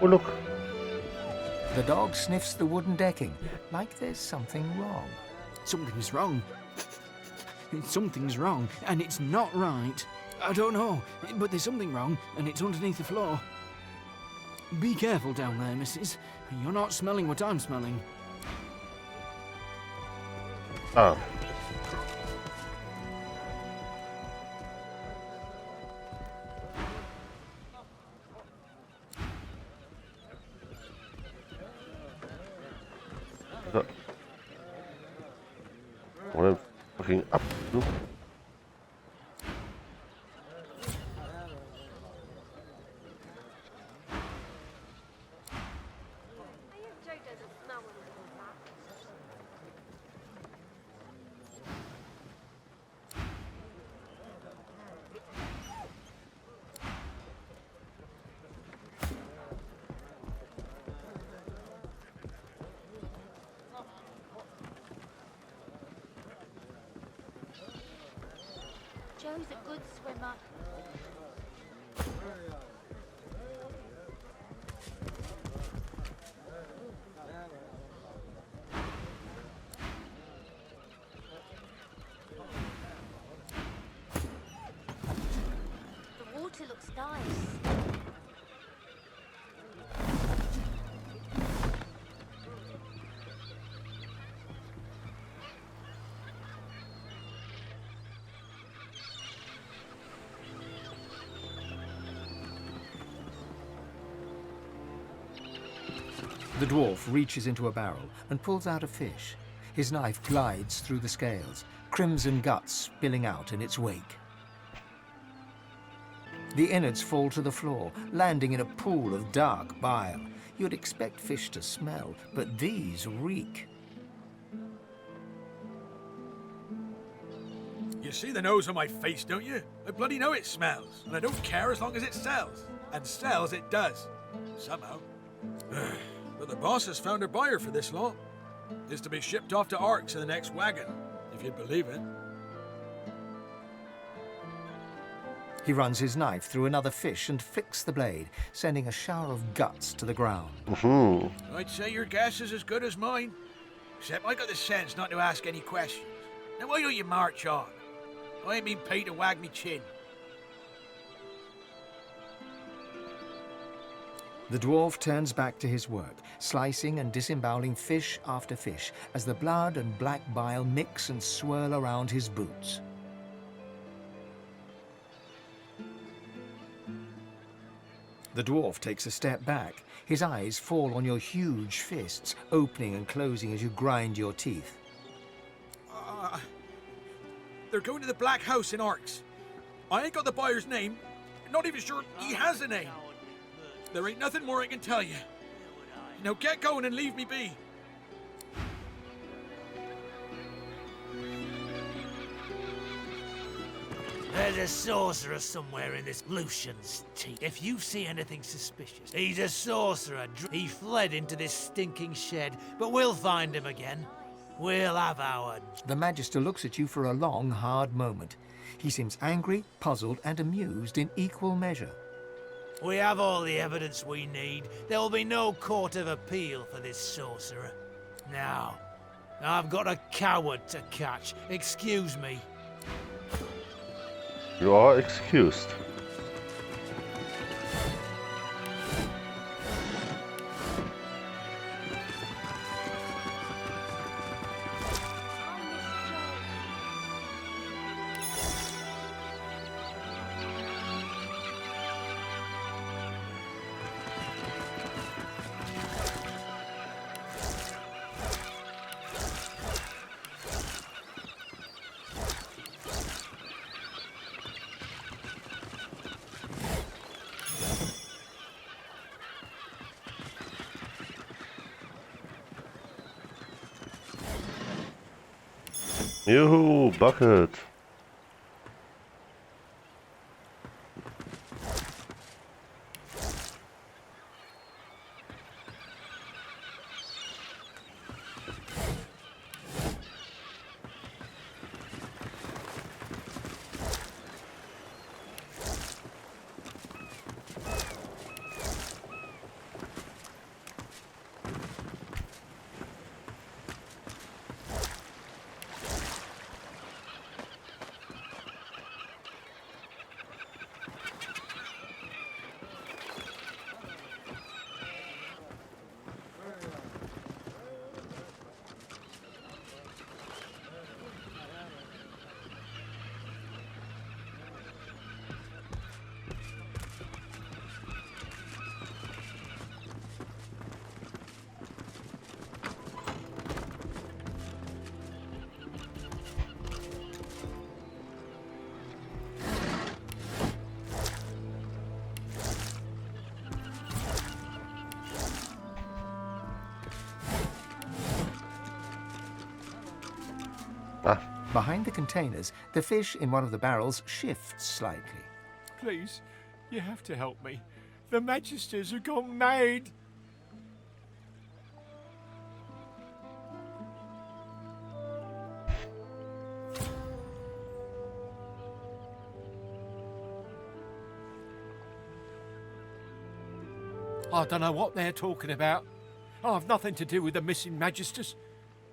Oh, look.
The dog sniffs the wooden decking, like there's something wrong.
Something's wrong. Something's wrong, and it's not right. I don't know, but there's something wrong, and it's underneath the floor. Be careful down there, missus. You're not smelling what I'm smelling.
Ah. Oder fucking ab. Du.
Joe's a good swimmer. The water looks nice.
The dwarf reaches into a barrel and pulls out a fish. His knife glides through the scales, crimson guts spilling out in its wake. The innards fall to the floor, landing in a pool of dark bile. You'd expect fish to smell, but these reek.
You see the nose on my face, don't you? I bloody know it smells, and I don't care as long as it sells. And sells it does. Somehow. But the boss has found a buyer for this lot. It's to be shipped off to Arks in the next wagon, if you'd believe it.
He runs his knife through another fish and flicks the blade, sending a shower of guts to the ground.
I'd say your guess is as good as mine. Except I got the sense not to ask any questions. Now why don't you march on? I ain't been paid to wag me chin.
The dwarf turns back to his work, slicing and disemboweling fish after fish as the blood and black bile mix and swirl around his boots. The dwarf takes a step back. His eyes fall on your huge fists, opening and closing as you grind your teeth.
They're going to the Black House in Arks. I ain't got the buyer's name, not even sure he has a name. There ain't nothing more I can tell you. Now get going and leave me be.
There's a sorcerer somewhere in this Lucian's teeth. If you see anything suspicious, he's a sorcerer. He fled into this stinking shed, but we'll find him again. We'll have our...
The Magister looks at you for a long, hard moment. He seems angry, puzzled, and amused in equal measure.
We have all the evidence we need. There will be no court of appeal for this sorcerer. Now, I've got a coward to catch. Excuse me.
You are excused. Yoo-hoo, bucket.
Behind the containers, the fish in one of the barrels shifts slightly.
Please, you have to help me. The Magisters have gone mad. I don't know what they're talking about. I've nothing to do with the missing Magisters.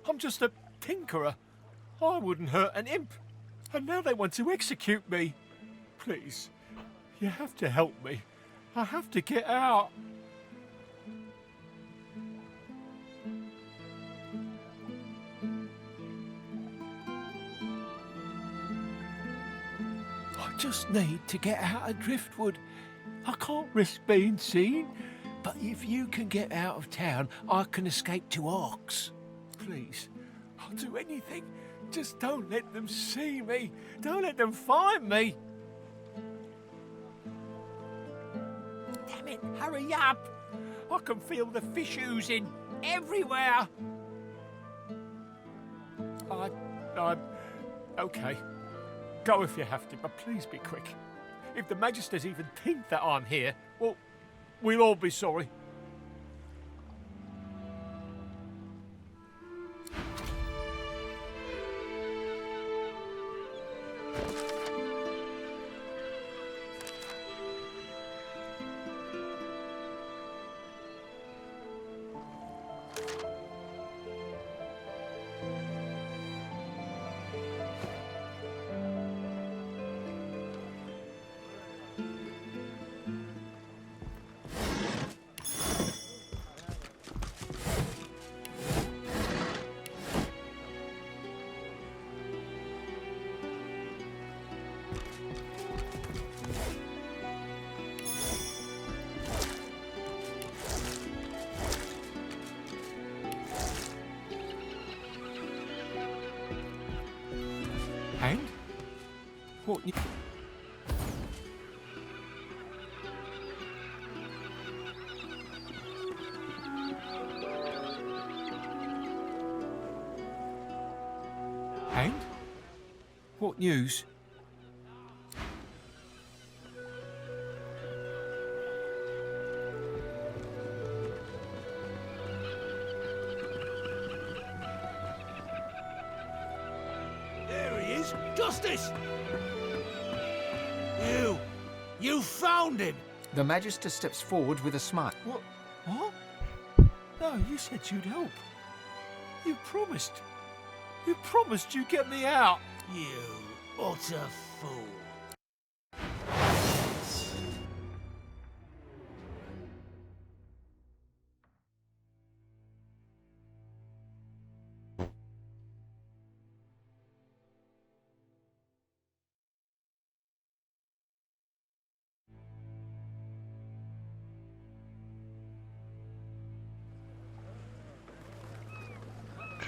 I'm just a tinkerer. I wouldn't hurt an imp. And now they want to execute me. Please, you have to help me. I have to get out. I just need to get out of Driftwood. I can't risk being seen. But if you can get out of town, I can escape to Arks. Please, I'll do anything. Just don't let them see me. Don't let them find me. Damn it, hurry up. I can feel the fish oozing everywhere. Okay. Go if you have to, but please be quick. If the Magisters even think that I'm here, well, we'll all be sorry. And? What? And? What news?
There he is! Justice! You found him!
The Magister steps forward with a smile.
What? What? No, you said you'd help. You promised. You promised you'd get me out.
You utter fool.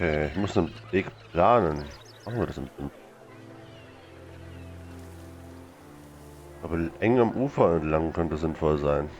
Okay, ich muss einen Weg planen. Machen wir das aber eng am Ufer entlang könnte sinnvoll sein.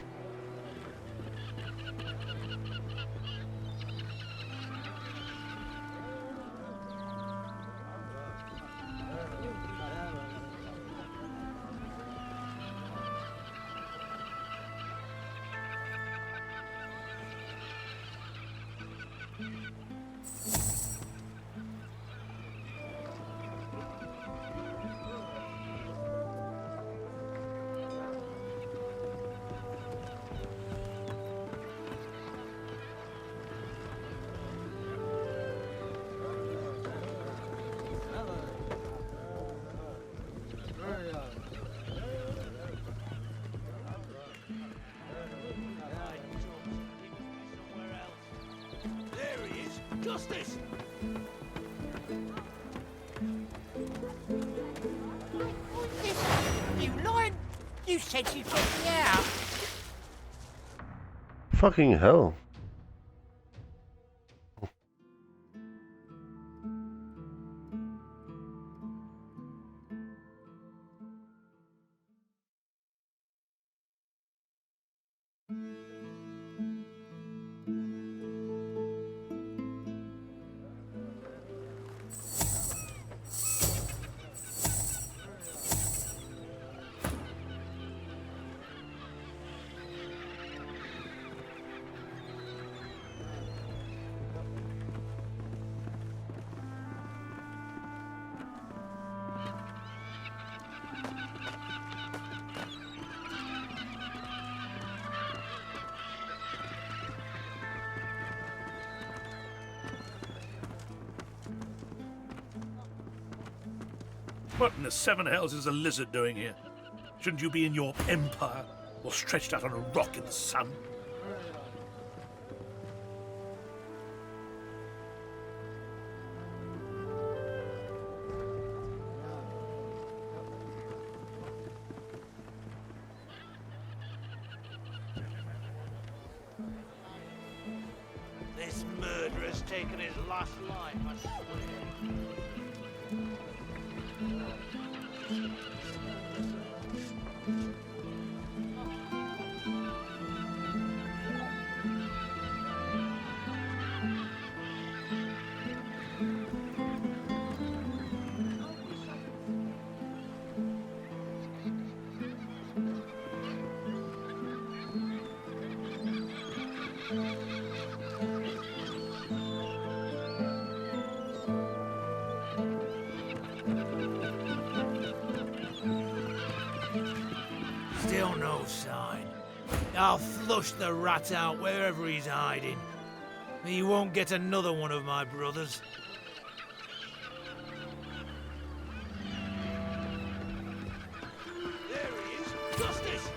Justice!
You lied! You said you'd get me out!
Fucking hell.
What in the seven hells is a lizard doing here? Shouldn't you be in your empire, or stretched out on a rock in the sun?
This murderer's taken his last life, I swear. Still no sign. I'll flush the rat out wherever he's hiding. He won't get another one of my brothers. There he is! Justice!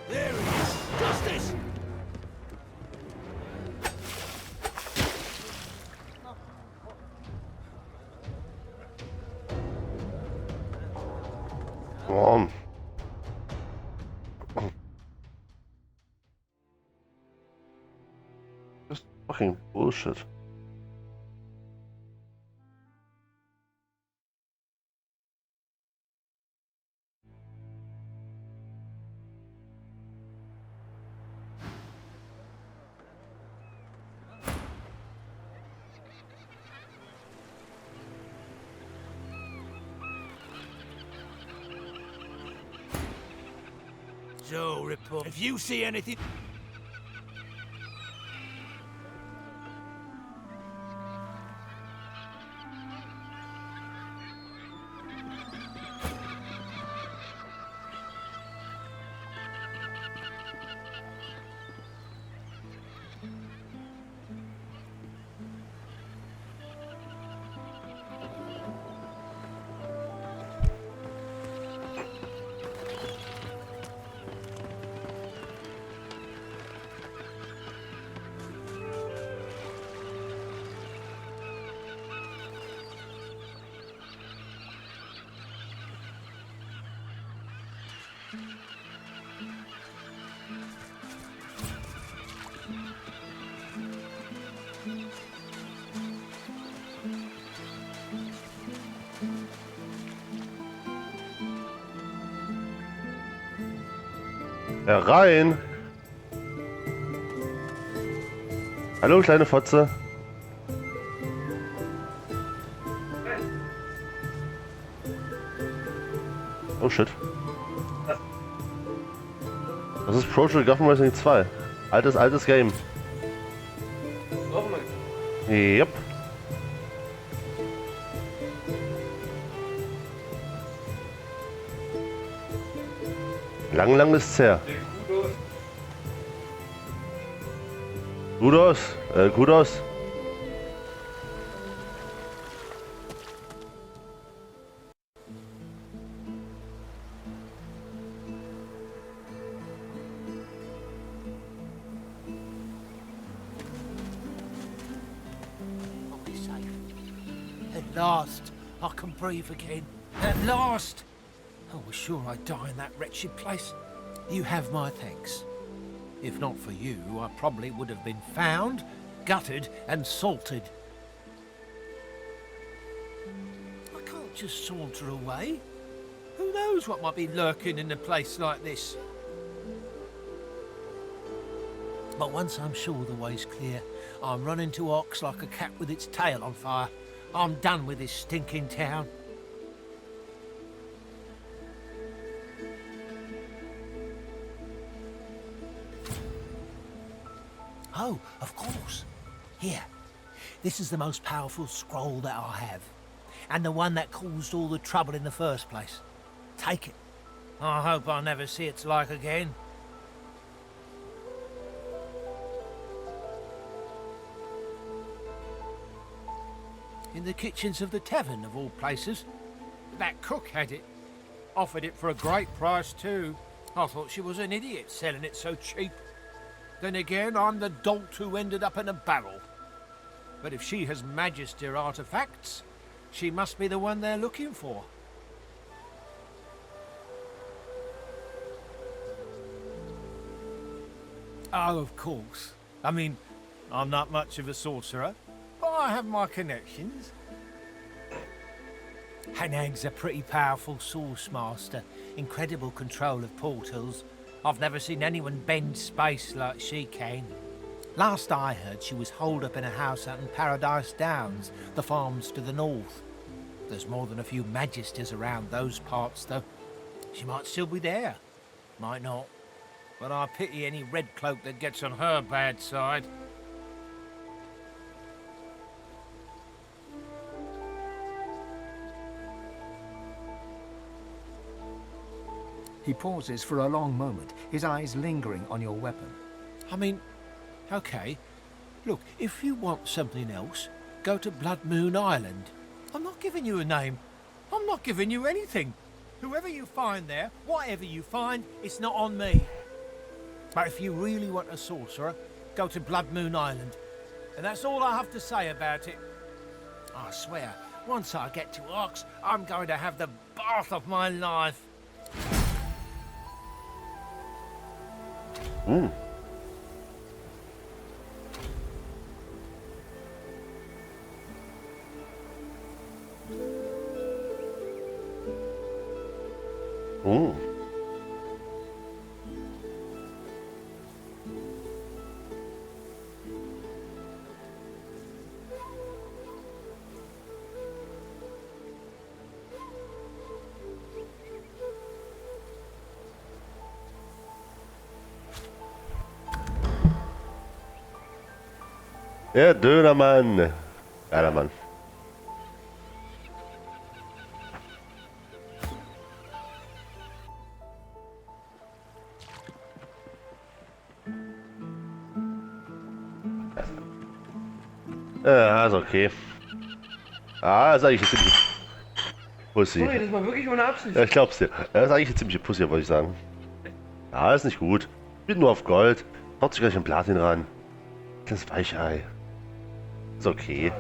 There he is! Justice!
Come on. Just fucking bullshit.
So, report. If you see anything...
Herein! Hallo, kleine Fotze. Oh shit. Das ist Pro Golf Racing 2. Altes Game. Yep. Lang ist's her. Kudos.
At last, I can breathe again. At last! I was sure I'd die in that wretched place. You have my thanks. If not for you, I probably would have been found, gutted, and salted. I can't just saunter away. Who knows what might be lurking in a place like this? But once I'm sure the way's clear, I'm running to Ox like a cat with its tail on fire. I'm done with this stinking town. Oh, of course. Here. This is the most powerful scroll that I have. And the one that caused all the trouble in the first place. Take it. I hope I never see its like again. In the kitchens of the tavern, of all places. That cook had it. Offered it for a great price, too. I thought she was an idiot selling it so cheap. Then again, I'm the dolt who ended up in a barrel. But if she has Magister artifacts, she must be the one they're looking for. Oh, of course. I mean, I'm not much of a sorcerer, but I have my connections. Hanag's a pretty powerful source master, incredible control of portals. I've never seen anyone bend space like she can. Last I heard, she was holed up in a house out in Paradise Downs, the farms to the north. There's more than a few Magisters around those parts, though. She might still be there. Might not. But I pity any red cloak that gets on her bad side.
He pauses for a long moment, his eyes lingering on your weapon.
I mean, okay. Look, if you want something else, go to Blood Moon Island. I'm not giving you a name. I'm not giving you anything. Whoever you find there, whatever you find, it's not on me. But if you really want a sorcerer, go to Blood Moon Island. And that's all I have to say about it. I swear, once I get to Ox, I'm going to have the bath of my life.
Ooh. Ooh. Der Dönermann. Geiler Mann. Ja, ist okay. Ah, ist eigentlich eine ziemliche Pussy.
Sorry, das war wirklich ohne Absicht.
Ja, ich glaub's dir. Ja, ist eigentlich eine ziemliche Pussy, wollte ich sagen. Ja, ist nicht gut. Bin nur auf Gold. Haut sich gleich in Platin ran. Das Weichei. Ist okay.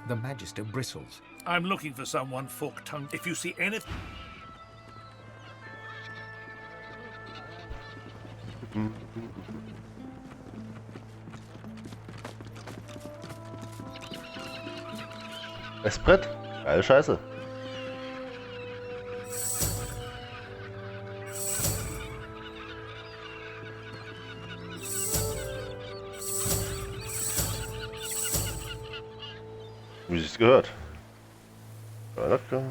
The Magister bristles.
I'm looking for someone fork-tongued. If you see anything...
Esbrett? Geile Scheiße. Wie sich's gehört. Ja, lecker.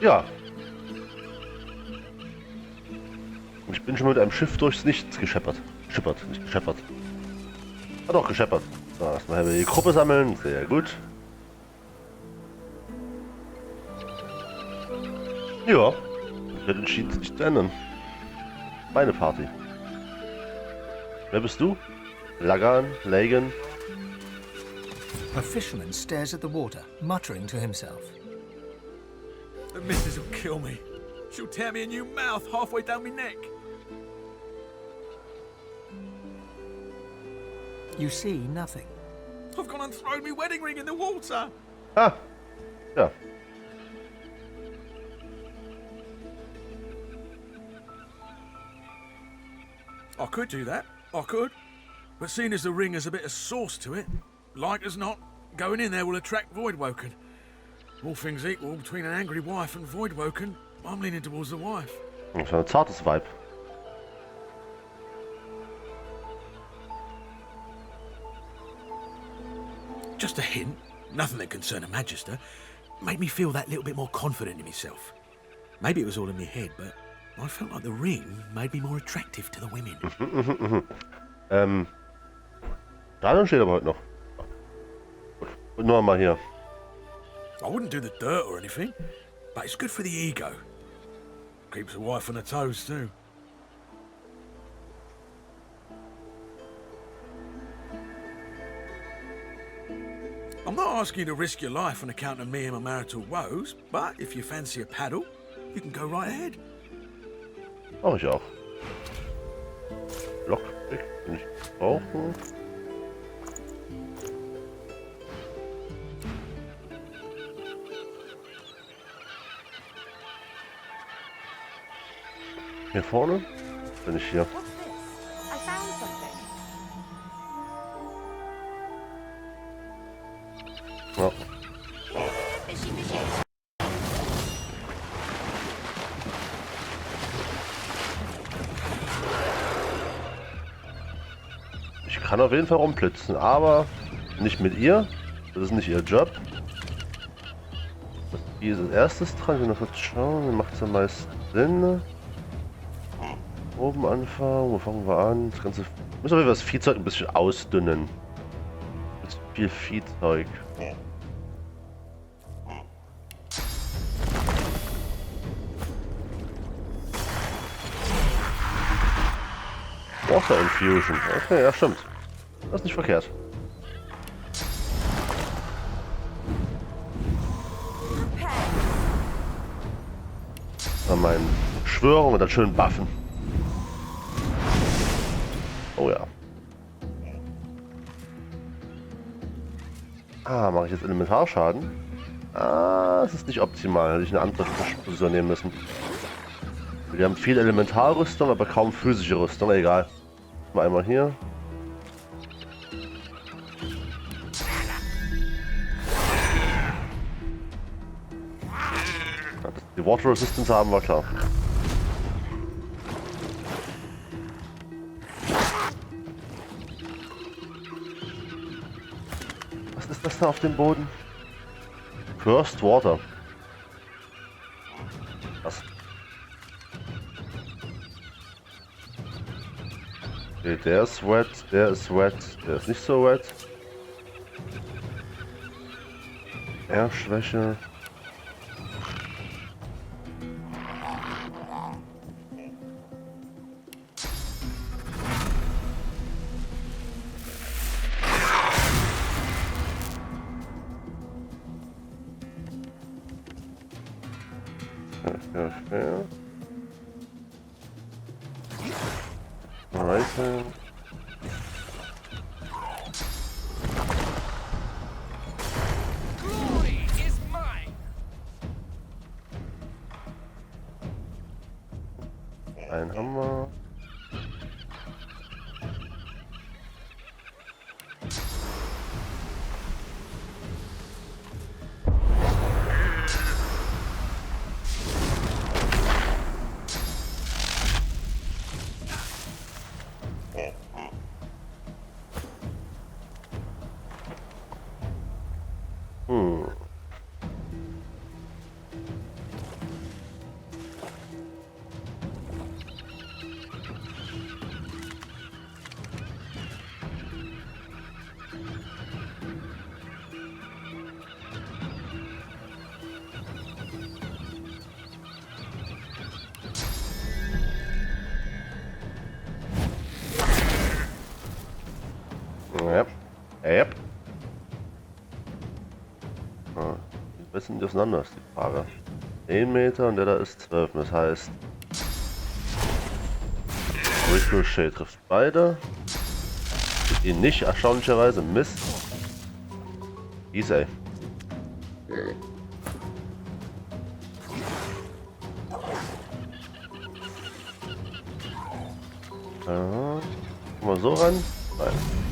Ja. Ich bin schon mit einem Schiff durchs Nichts gescheppert. Schippert, nicht gescheppert. Hat auch gescheppert. So, erstmal die Gruppe sammeln. Sehr gut. Ja. Ich hätte entschieden, es nicht zu ändern. Meine Party. Wer bist du? Lagan? Lagan?
A fisherman stares at the water, muttering to himself.
The missus will kill me. She'll tear me a new mouth halfway down my neck.
You see nothing.
I've gone and thrown my wedding ring in the water.
Ah. Ja.
I could do that. I could. But seeing as the ring has a bit of sauce to it, like as not, going in there will attract Voidwoken. All things equal, between an angry wife and Voidwoken, I'm leaning towards the wife.
Das ist ein zartes Vibe.
Just a hint, nothing that concerned a Magister, made me feel that little bit more confident in myself. Maybe it was all in my head, but I felt like the ring made me more attractive to the women.
Stadion steht aber heute noch. Gut. Und noch mal hier.
I wouldn't do the dirt or anything, but it's good for the ego. Keeps the wife on her toes too. I'm not asking you to risk your life on account of me and my marital woes, but if you fancy a paddle, you can go right ahead.
Mach ich auch. Lockpick kann ich brauchen. Hier vorne? Bin ich hier.
I found something.
Ja. Ich kann auf jeden Fall rumblitzen, aber nicht mit ihr. Das ist nicht ihr Job. Hier ist als erstes dran. Ich will noch kurz schauen. Wie macht es am meisten Sinn? Oben anfangen. Wo fangen wir an? Das Ganze. Müssen wir das Viehzeug ein bisschen ausdünnen. Das ist viel Viehzeug. Water Infusion. Okay, ja stimmt. Das ist nicht verkehrt. Dann meine Beschwörung und dann schön buffen. Oh ja. Ah, mache ich jetzt Elementarschaden? Ah, das ist nicht optimal. Hätte ich eine andere Position nehmen müssen. Wir haben viel Elementarrüstung, aber kaum physische Rüstung. Egal. Mal einmal hier. Dass die Water Resistance haben, war klar. Wasser auf dem Boden? Cursed Water. Was? Okay, der ist wet, der ist wet, der ist nicht so wet. Schwäche. Ja. Rifle. Ein Hammer. Yep. Ein bisschen auseinander ist die Frage. 10 Meter und der da ist 12. Das heißt, Ricochet trifft beide. Tut ihn nicht, erstaunlicherweise. Mist. Easy. Kommen wir so ran? Nein.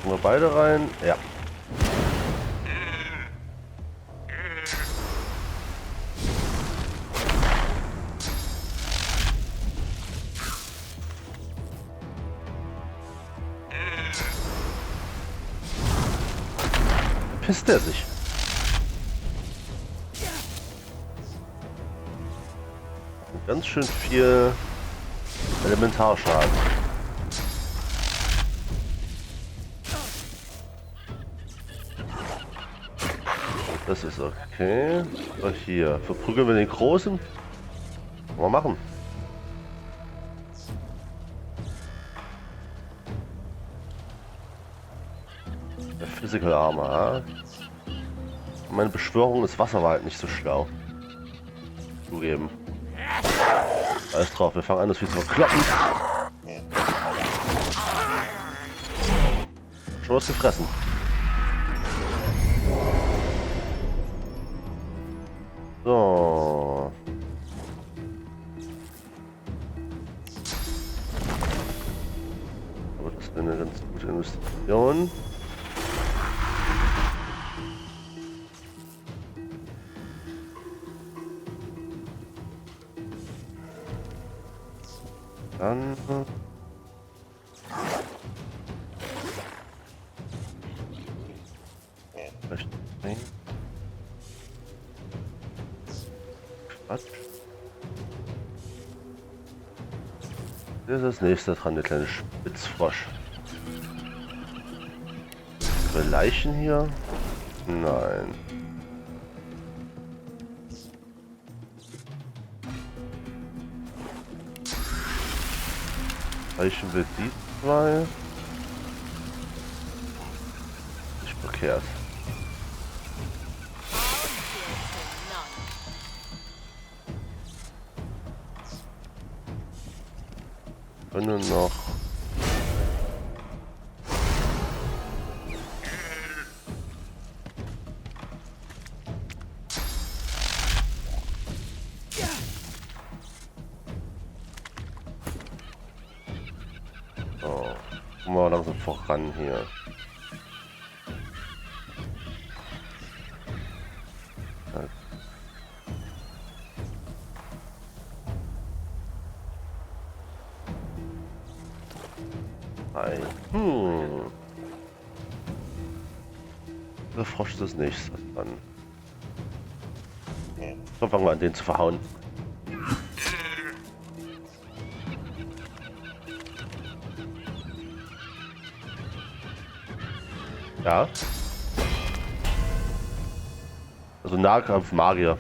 Wir beide rein? Ja. Pisst er sich? Ganz schön viel Elementarschaden. Das ist okay. So, hier. Verprügeln wir den Großen. Können wir machen. Der Physical Armor, ja? Meine Beschwörung ist Wasser war halt nicht so schlau. Zugeben. Alles drauf, wir fangen an, das Vieh zu verkloppen. Schon was gefressen. So. Aber das wäre eine ganz gute Investition. Dann... Vielleicht... Quatsch. Das ist das nächste dran, der kleine Spitzfrosch. Haben wir Leichen hier? Nein. Reichen wir die zwei? Nicht verkehrt. Können noch mal langsam voran hier. Nein. Der Frosch ist das nächste dran. So, fangen wir an, den zu verhauen. Ja. Also Nahkampf Magier.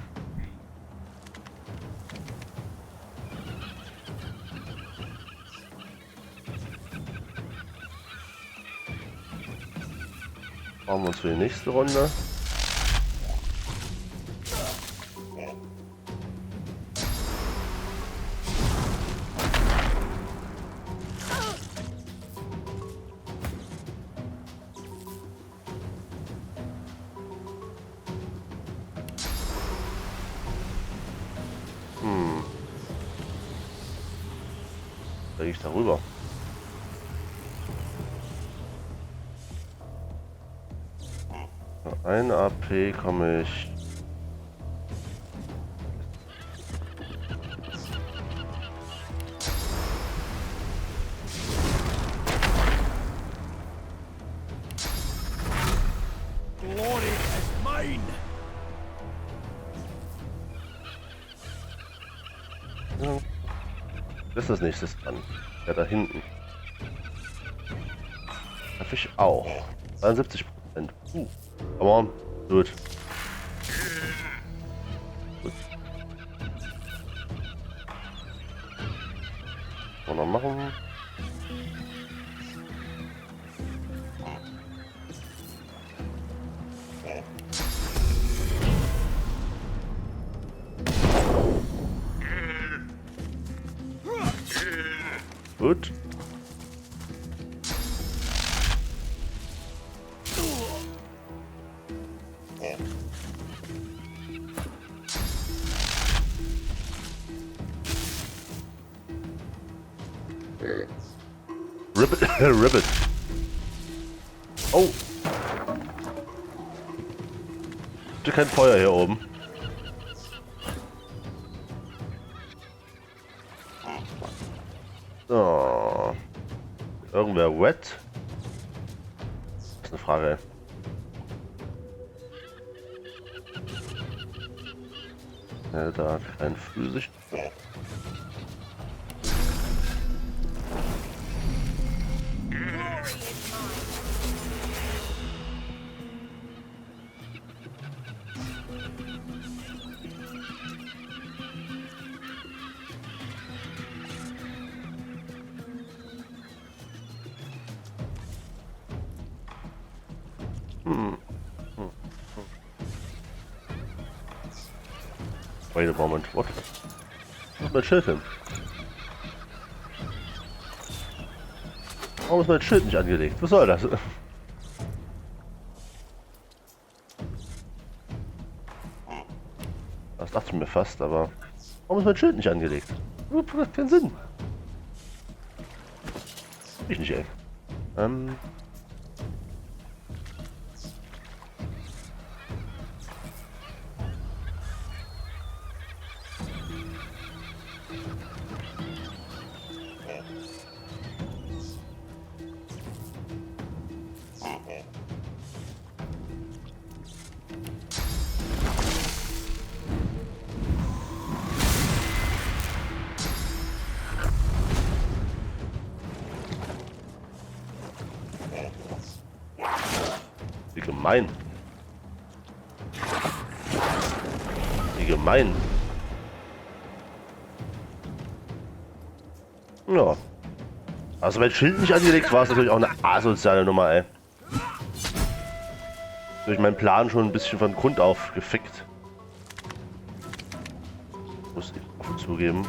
Machen wir uns für die nächste Runde. Da gehe ich darüber. Ein AP komme ich.
Glory is mine.
Ja. Das ist das nächste dran. Ja, da hinten. Der Fisch auch. 73%. Aber gut. Gut. Was noch machen? Gut. Ribbit. Ribbit. Oh. Bitte kein Feuer hier oben. So. Irgendwer wet? Das ist eine Frage. Ja, da kein physisch. Wait a moment, what? Was ist mein Schild hin? Warum ist mein Schild nicht angelegt? Was soll das? Das dachte ich mir fast, aber... Warum ist mein Schild nicht angelegt? Das hat keinen Sinn. Ich nicht, ey. Wie gemein. Wie gemein. Ja. Also wenn Schild nicht angelegt war, es natürlich auch eine asoziale Nummer, ey. Durch meinen Plan schon ein bisschen von Grund auf gefickt. Muss ich offen zugeben.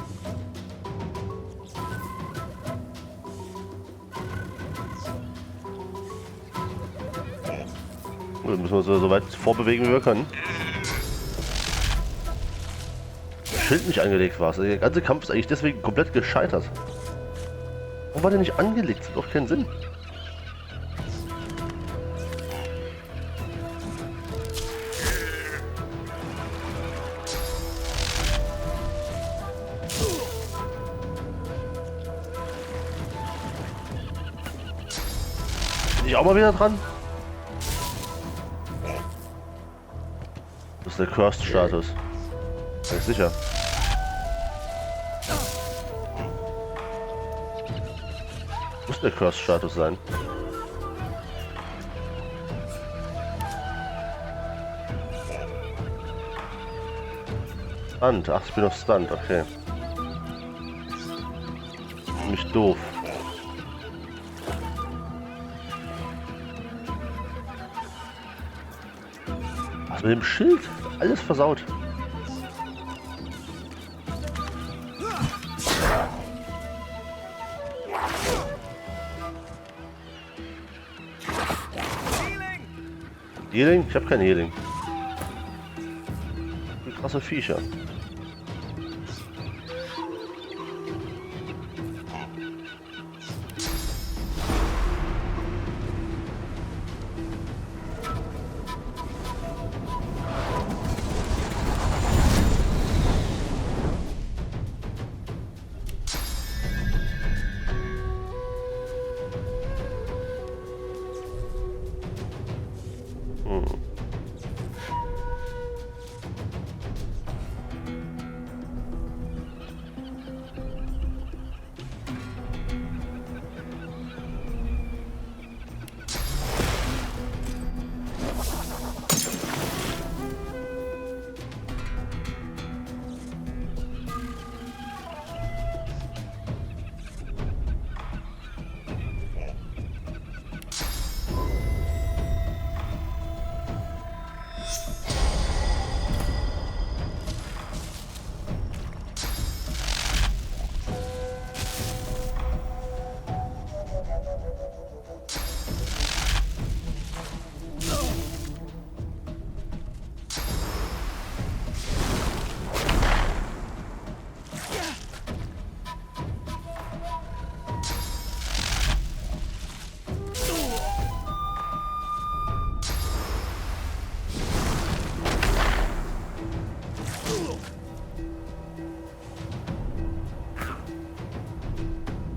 Dann müssen wir uns so weit vorbewegen, wie wir können. Schild nicht angelegt war. Der ganze Kampf ist eigentlich deswegen komplett gescheitert. Warum war der nicht angelegt? Das hat doch keinen Sinn. Bin ich auch mal wieder dran? Das ist der Cursed-Status. Bin ich sicher. Muss der Cursed-Status sein. Stunt. Ach, ich bin auf Stunt, okay. Ziemlich doof. Was mit dem Schild? Alles versaut. Healing? Ich hab kein Healing. Wie krasse Viecher.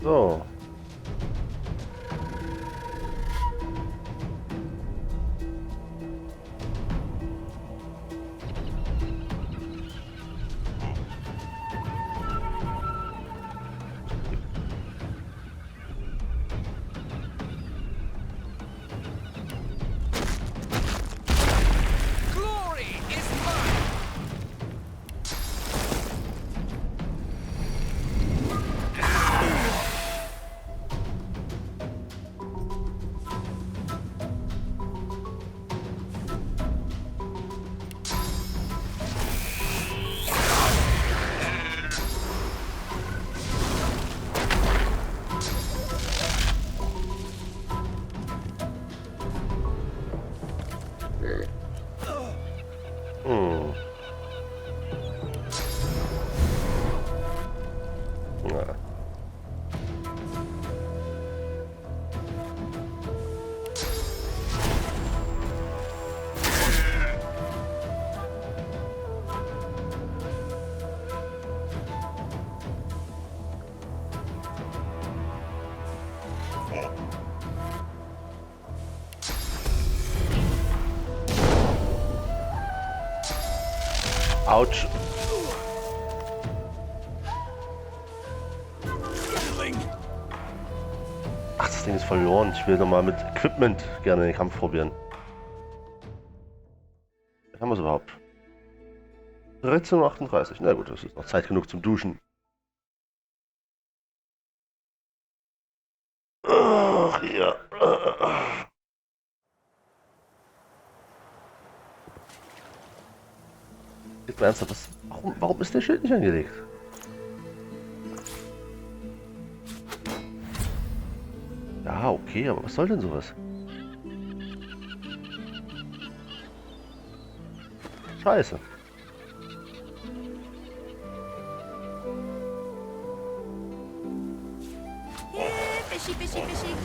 So. Autsch. Ach, das Ding ist verloren. Ich will nochmal mit Equipment gerne den Kampf probieren. Was haben wir es überhaupt? 13:38 Uhr. Na gut, das ist noch Zeit genug zum Duschen. Ach, ja. Jetzt mal ernsthaft, warum ist der Schild nicht angelegt? Ja, okay, aber was soll denn sowas? Scheiße.
Fischi, Fischi, Fischi.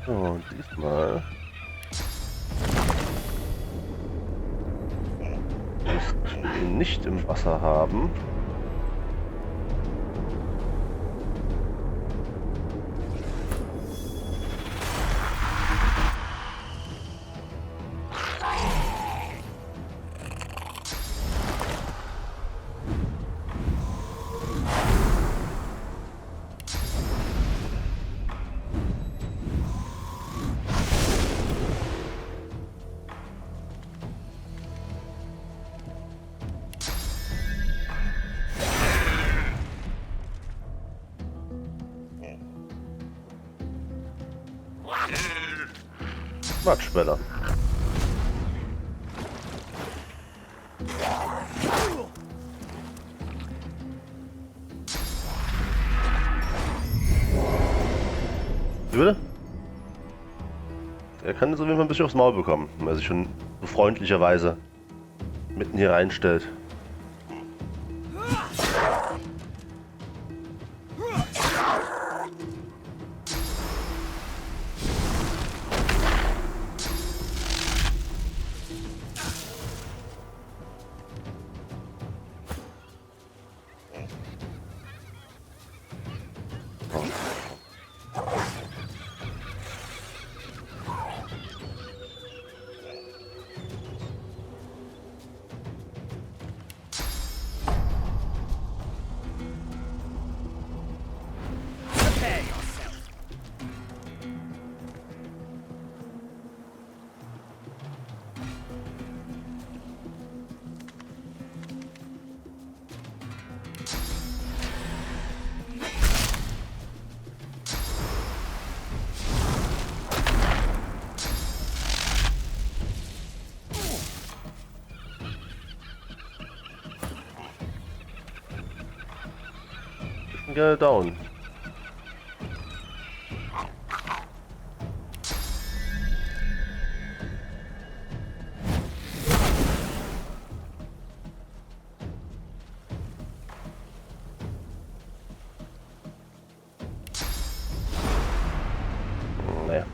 So, und diesmal müssten wir ihn nicht im Wasser haben. Matschbäller. Wie bitte? Er kann jetzt auf jeden Fall ein bisschen aufs Maul bekommen, wenn er sich schon so freundlicherweise mitten hier reinstellt. Gerne down. Naja.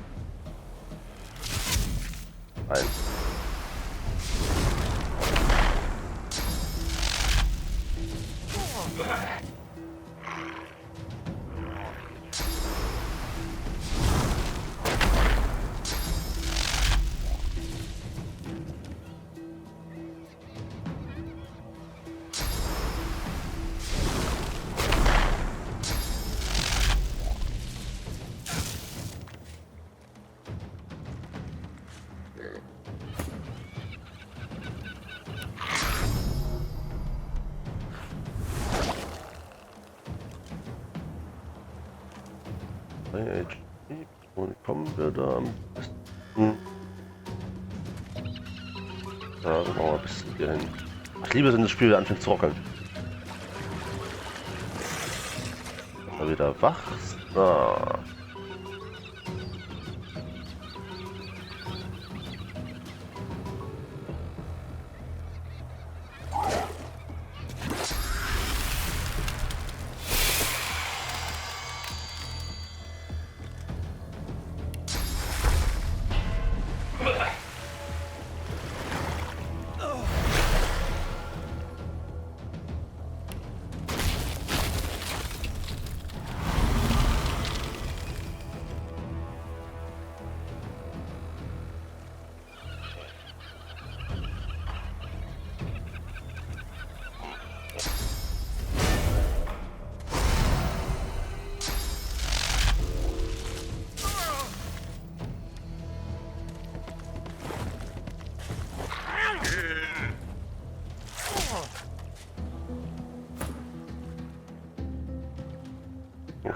Nein. Und kommen wir da am besten. Ja, machen wir ein bisschen hier hin. Ich liebe es, wenn das Spiel wieder anfängt zu rockeln. Mal wieder wach. Ah.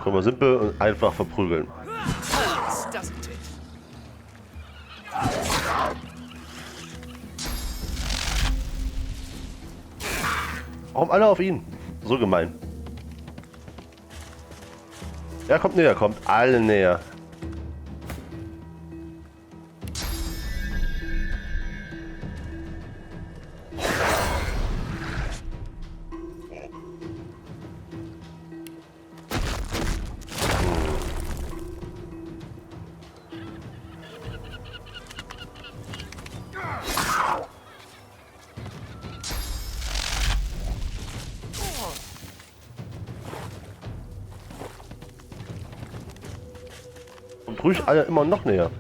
Können wir simpel und einfach verprügeln. Warum alle auf ihn? So gemein. Ja, kommt näher, kommt alle näher. Und ruhig alle immer noch näher.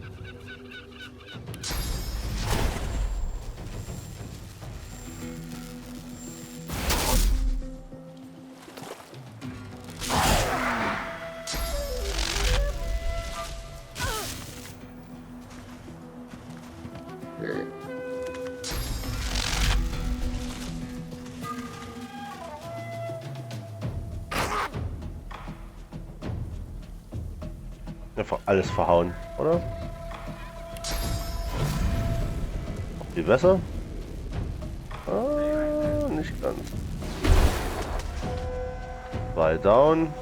Einfach alles verhauen, oder? Viel besser? Ah, nicht ganz. 2 down.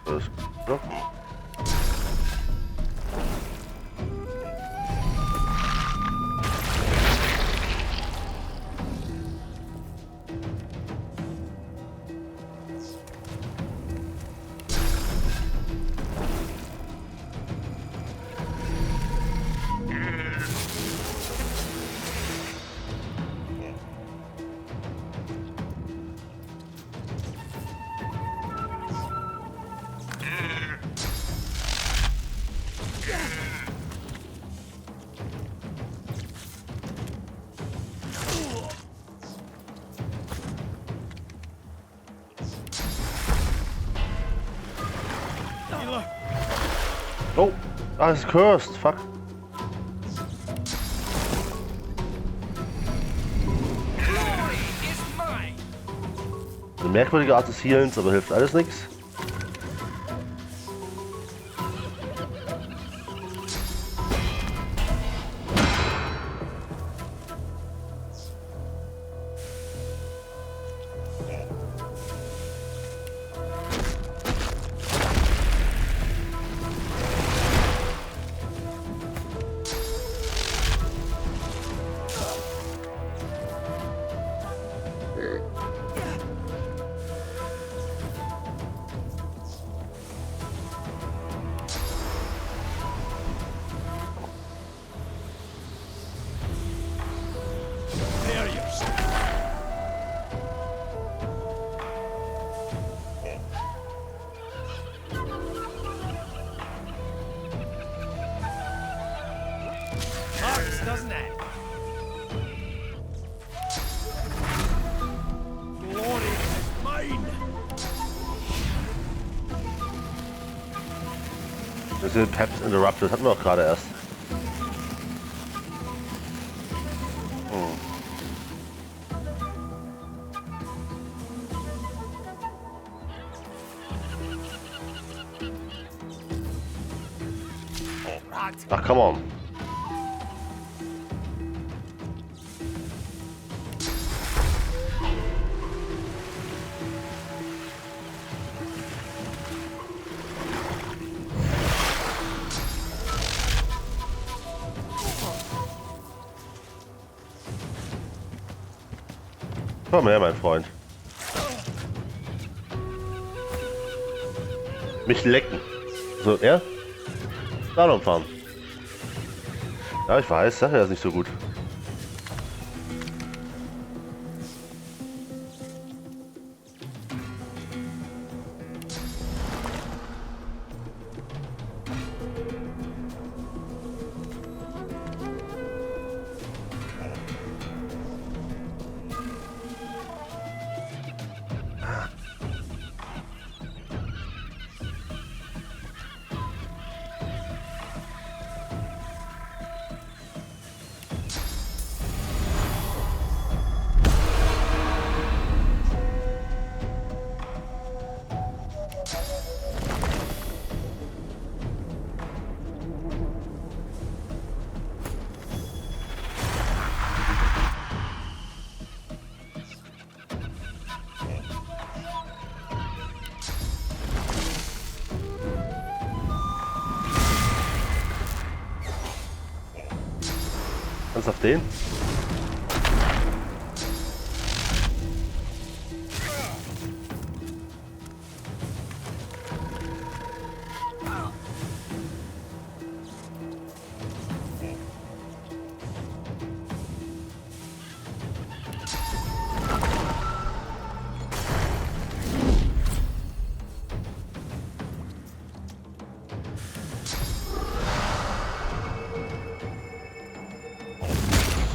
Das Block. Oh, it's cursed. Fuck. Eine merkwürdige Art des Healens, aber hilft alles nichts.
Doesn't it? Glory is mine.
Das sind Peps Interrupted, hatten wir auch gerade erst. Ach, come on. Komm her, mein Freund. Mich lecken. So, er? Slalom fahren. Ja, ich weiß, sag ja, ist nicht so gut. Was auf den?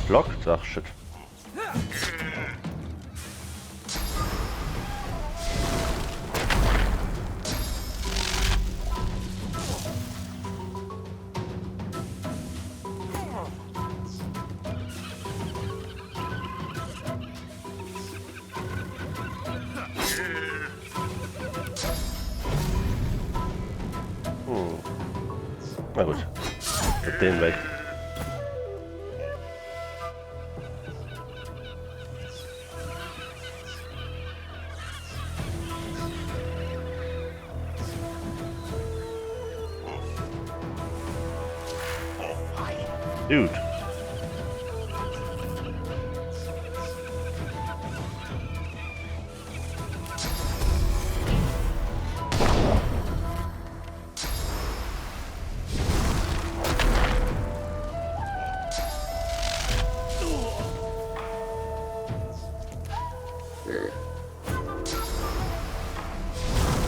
Blockt? Ach, shit. Na gut. Mit den weg. Dude.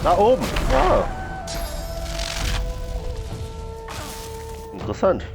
Da oben. Ah. Interessant.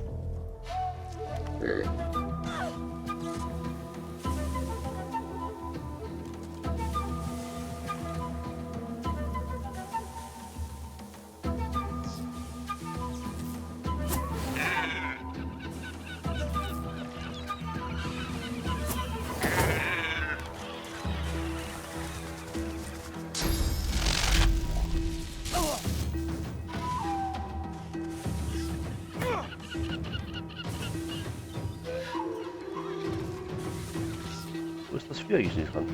Wo ist das Vieh eigentlich nicht dran?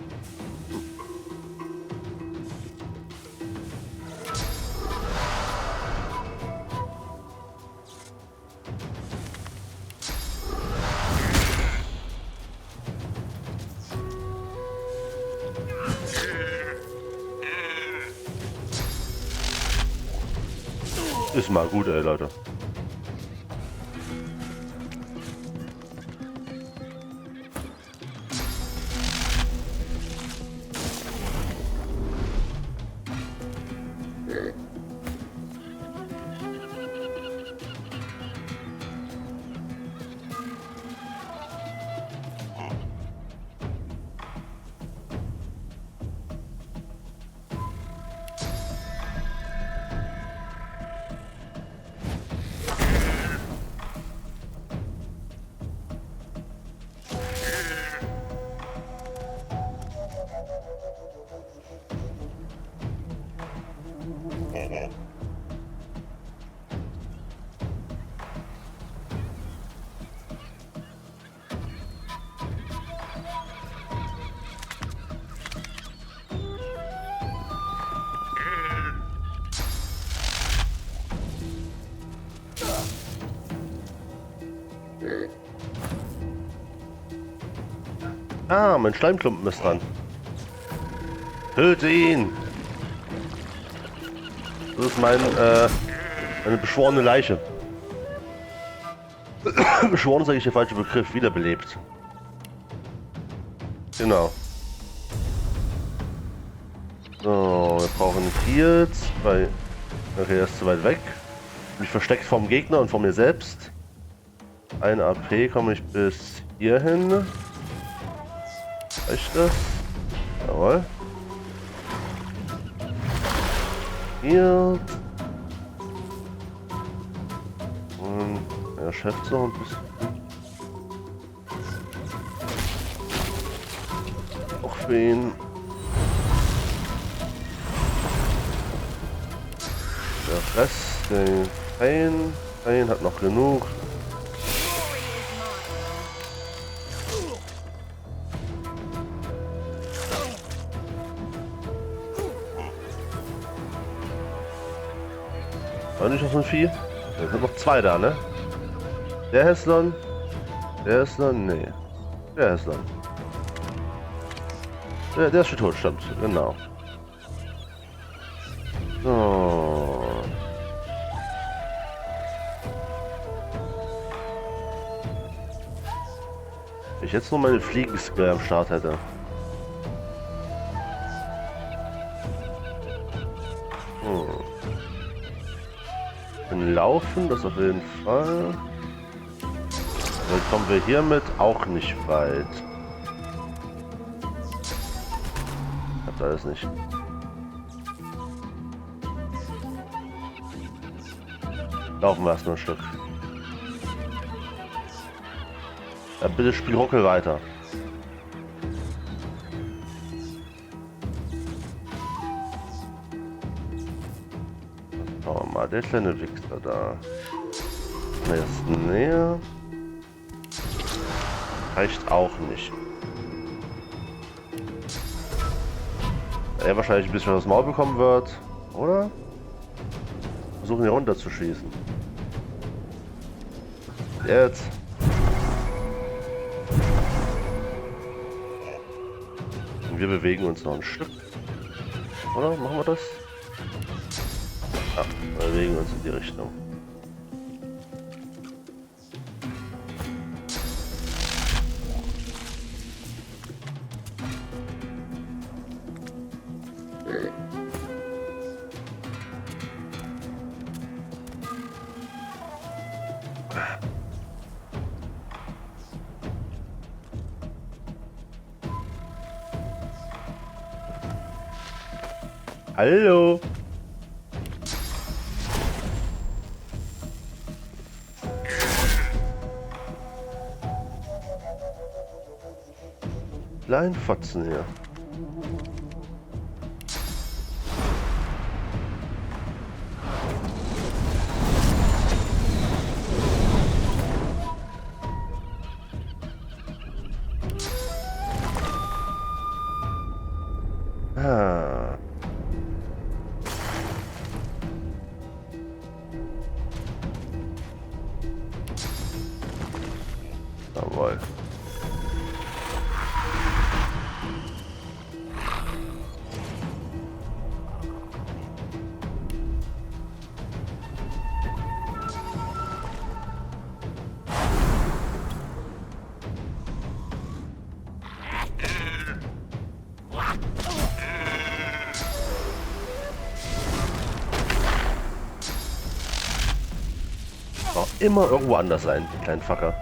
Ist mal gut, ey, Leute. Ah, mein Schleimklumpen ist dran. Töte ihn! Das ist meine beschworene Leiche. Beschworen ist eigentlich der falsche Begriff. Wiederbelebt. Genau. So, wir brauchen hier 2. Okay, er ist zu weit weg. Mich versteckt vom Gegner und von mir selbst. 1 AP komme ich bis hierhin. Reicht das? Jawohl. Hier. Und er schätzt noch ein bisschen. Auch für ihn. Der Rest, den Pain hat noch genug. War nicht noch so ein Vieh? Da sind noch 2 da, ne? Der Häslon. Der Häslon, nee. Der Häslon. Der ist schon tot, stimmt. Genau. So. Wenn ich jetzt nur meine Fliegenskill am Start hätte. Laufen, das auf jeden Fall. Dann kommen wir hiermit auch nicht weit. Hat alles nicht. Laufen wir erstmal ein Stück. Ja, bitte spiel Ruckel weiter. Schauen wir mal der kleine Wichser da. Er ist näher. Reicht auch nicht. Er wahrscheinlich ein bisschen aus dem Maul bekommen wird, oder? Versuchen hier runter zu schießen. Jetzt. Und wir bewegen uns noch ein Stück. Oder? Machen wir das? Ja, wir bewegen uns in die Richtung. Hallo. Kleinen Fotzen hier. Ah. Jawohl. Auch immer irgendwo anders sein, die kleinen Facker.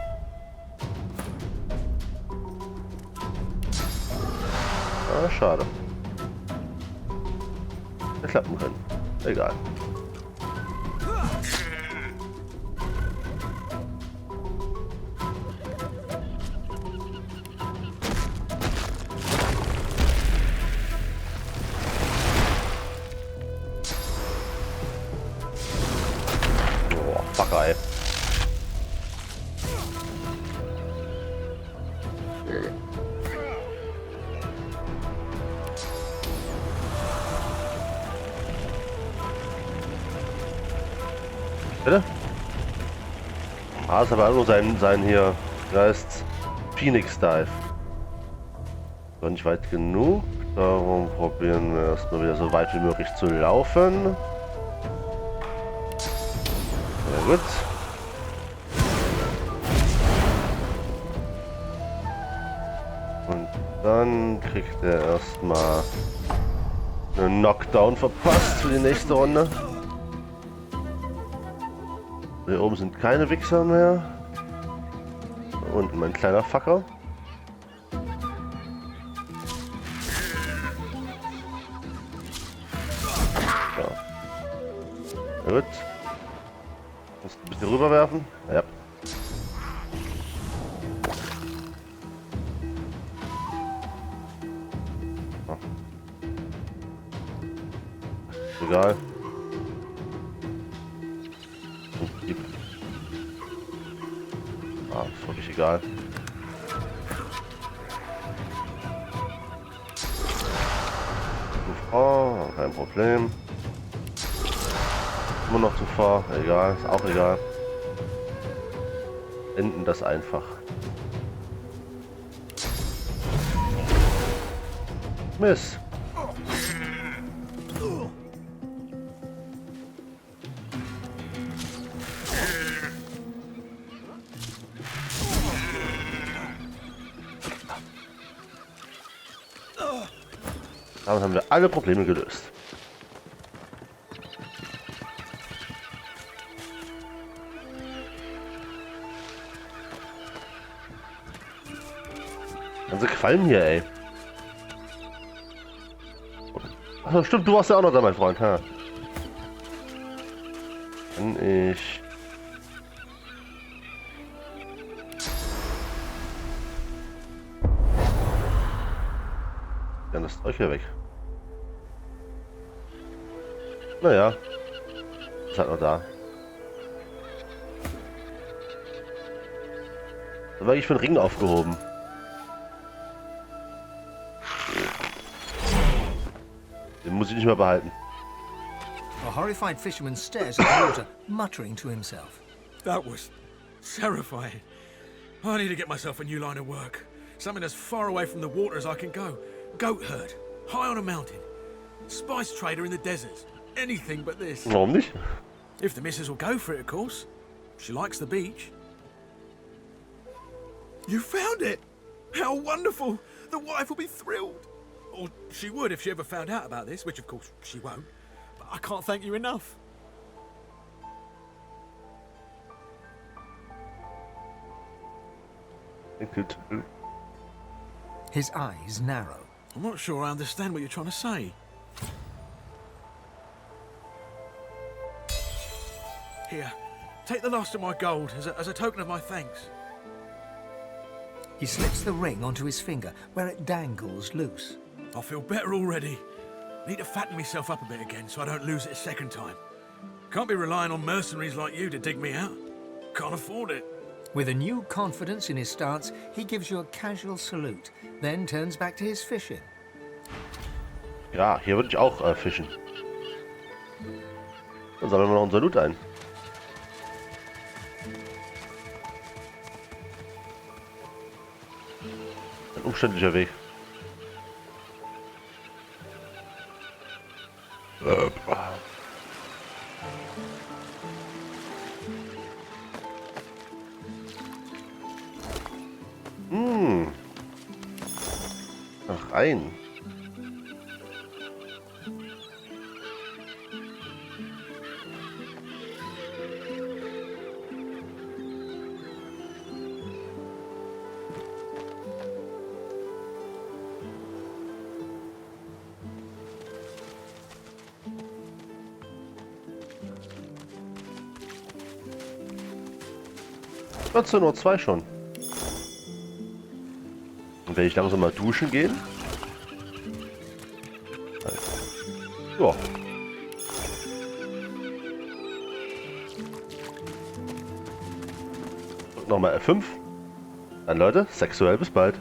Ah, schade. Hätte klappen können. Egal. Oh, fuck, ey. Bitte? Ah, ist aber nur sein hier. Da ist Phoenix Dive. War nicht weit genug. Darum probieren wir erstmal wieder so weit wie möglich zu laufen. Sehr gut. Und dann kriegt er erstmal einen Knockdown verpasst für die nächste Runde. Hier oben sind keine Wichser mehr. Und mein kleiner Facker. Ja. Na gut. Muss ein bisschen rüberwerfen. Ja. Oh. Egal. Ah, ist wirklich egal. Oh, kein Problem. Immer noch zu fahr. Egal, ist auch egal. Enden das einfach. Miss. Damit haben wir alle Probleme gelöst. Ganze Qualm hier, ey. Achso, stimmt, du warst ja auch noch da, mein Freund. Ha. Kann ich... Dann das Zeug hier weg. Naja. ist halt noch da. Da war ich für den Ring aufgehoben. Den muss ich nicht mehr behalten.
A horrified fisherman stares at the water, muttering to himself.
That was terrifying. I need to get myself a new line of work. Something as far away from the water as I can go. Goat herd, high on a mountain. Spice trader in the desert. Anything but this.
Warum nicht?
If the missus will go for it, of course. She likes the beach. You found it! How wonderful! The wife will be thrilled. Or she would if she ever found out about this, which of course she won't. But I can't thank you enough.
His eyes narrow.
I'm not sure I understand what you're trying to say. Here, take the last of my gold as a token of my thanks.
He slips the ring onto his finger, where it dangles loose.
I feel better already. Need to fatten myself up a bit again so I don't lose it a second time. Can't be relying on mercenaries like you to dig me out. Can't afford it.
With a new confidence in his stance, he gives you a casual salute, then turns back to his fishing.
Ja, hier würde ich auch fischen. Dann sammeln wir noch unser Loot ein. Ein umständlicher Weg. Ach, rein. Nur 2 schon. Und werde ich langsam mal duschen gehen? Ja. Und nochmal F5. Dann Leute, sexuell bis bald.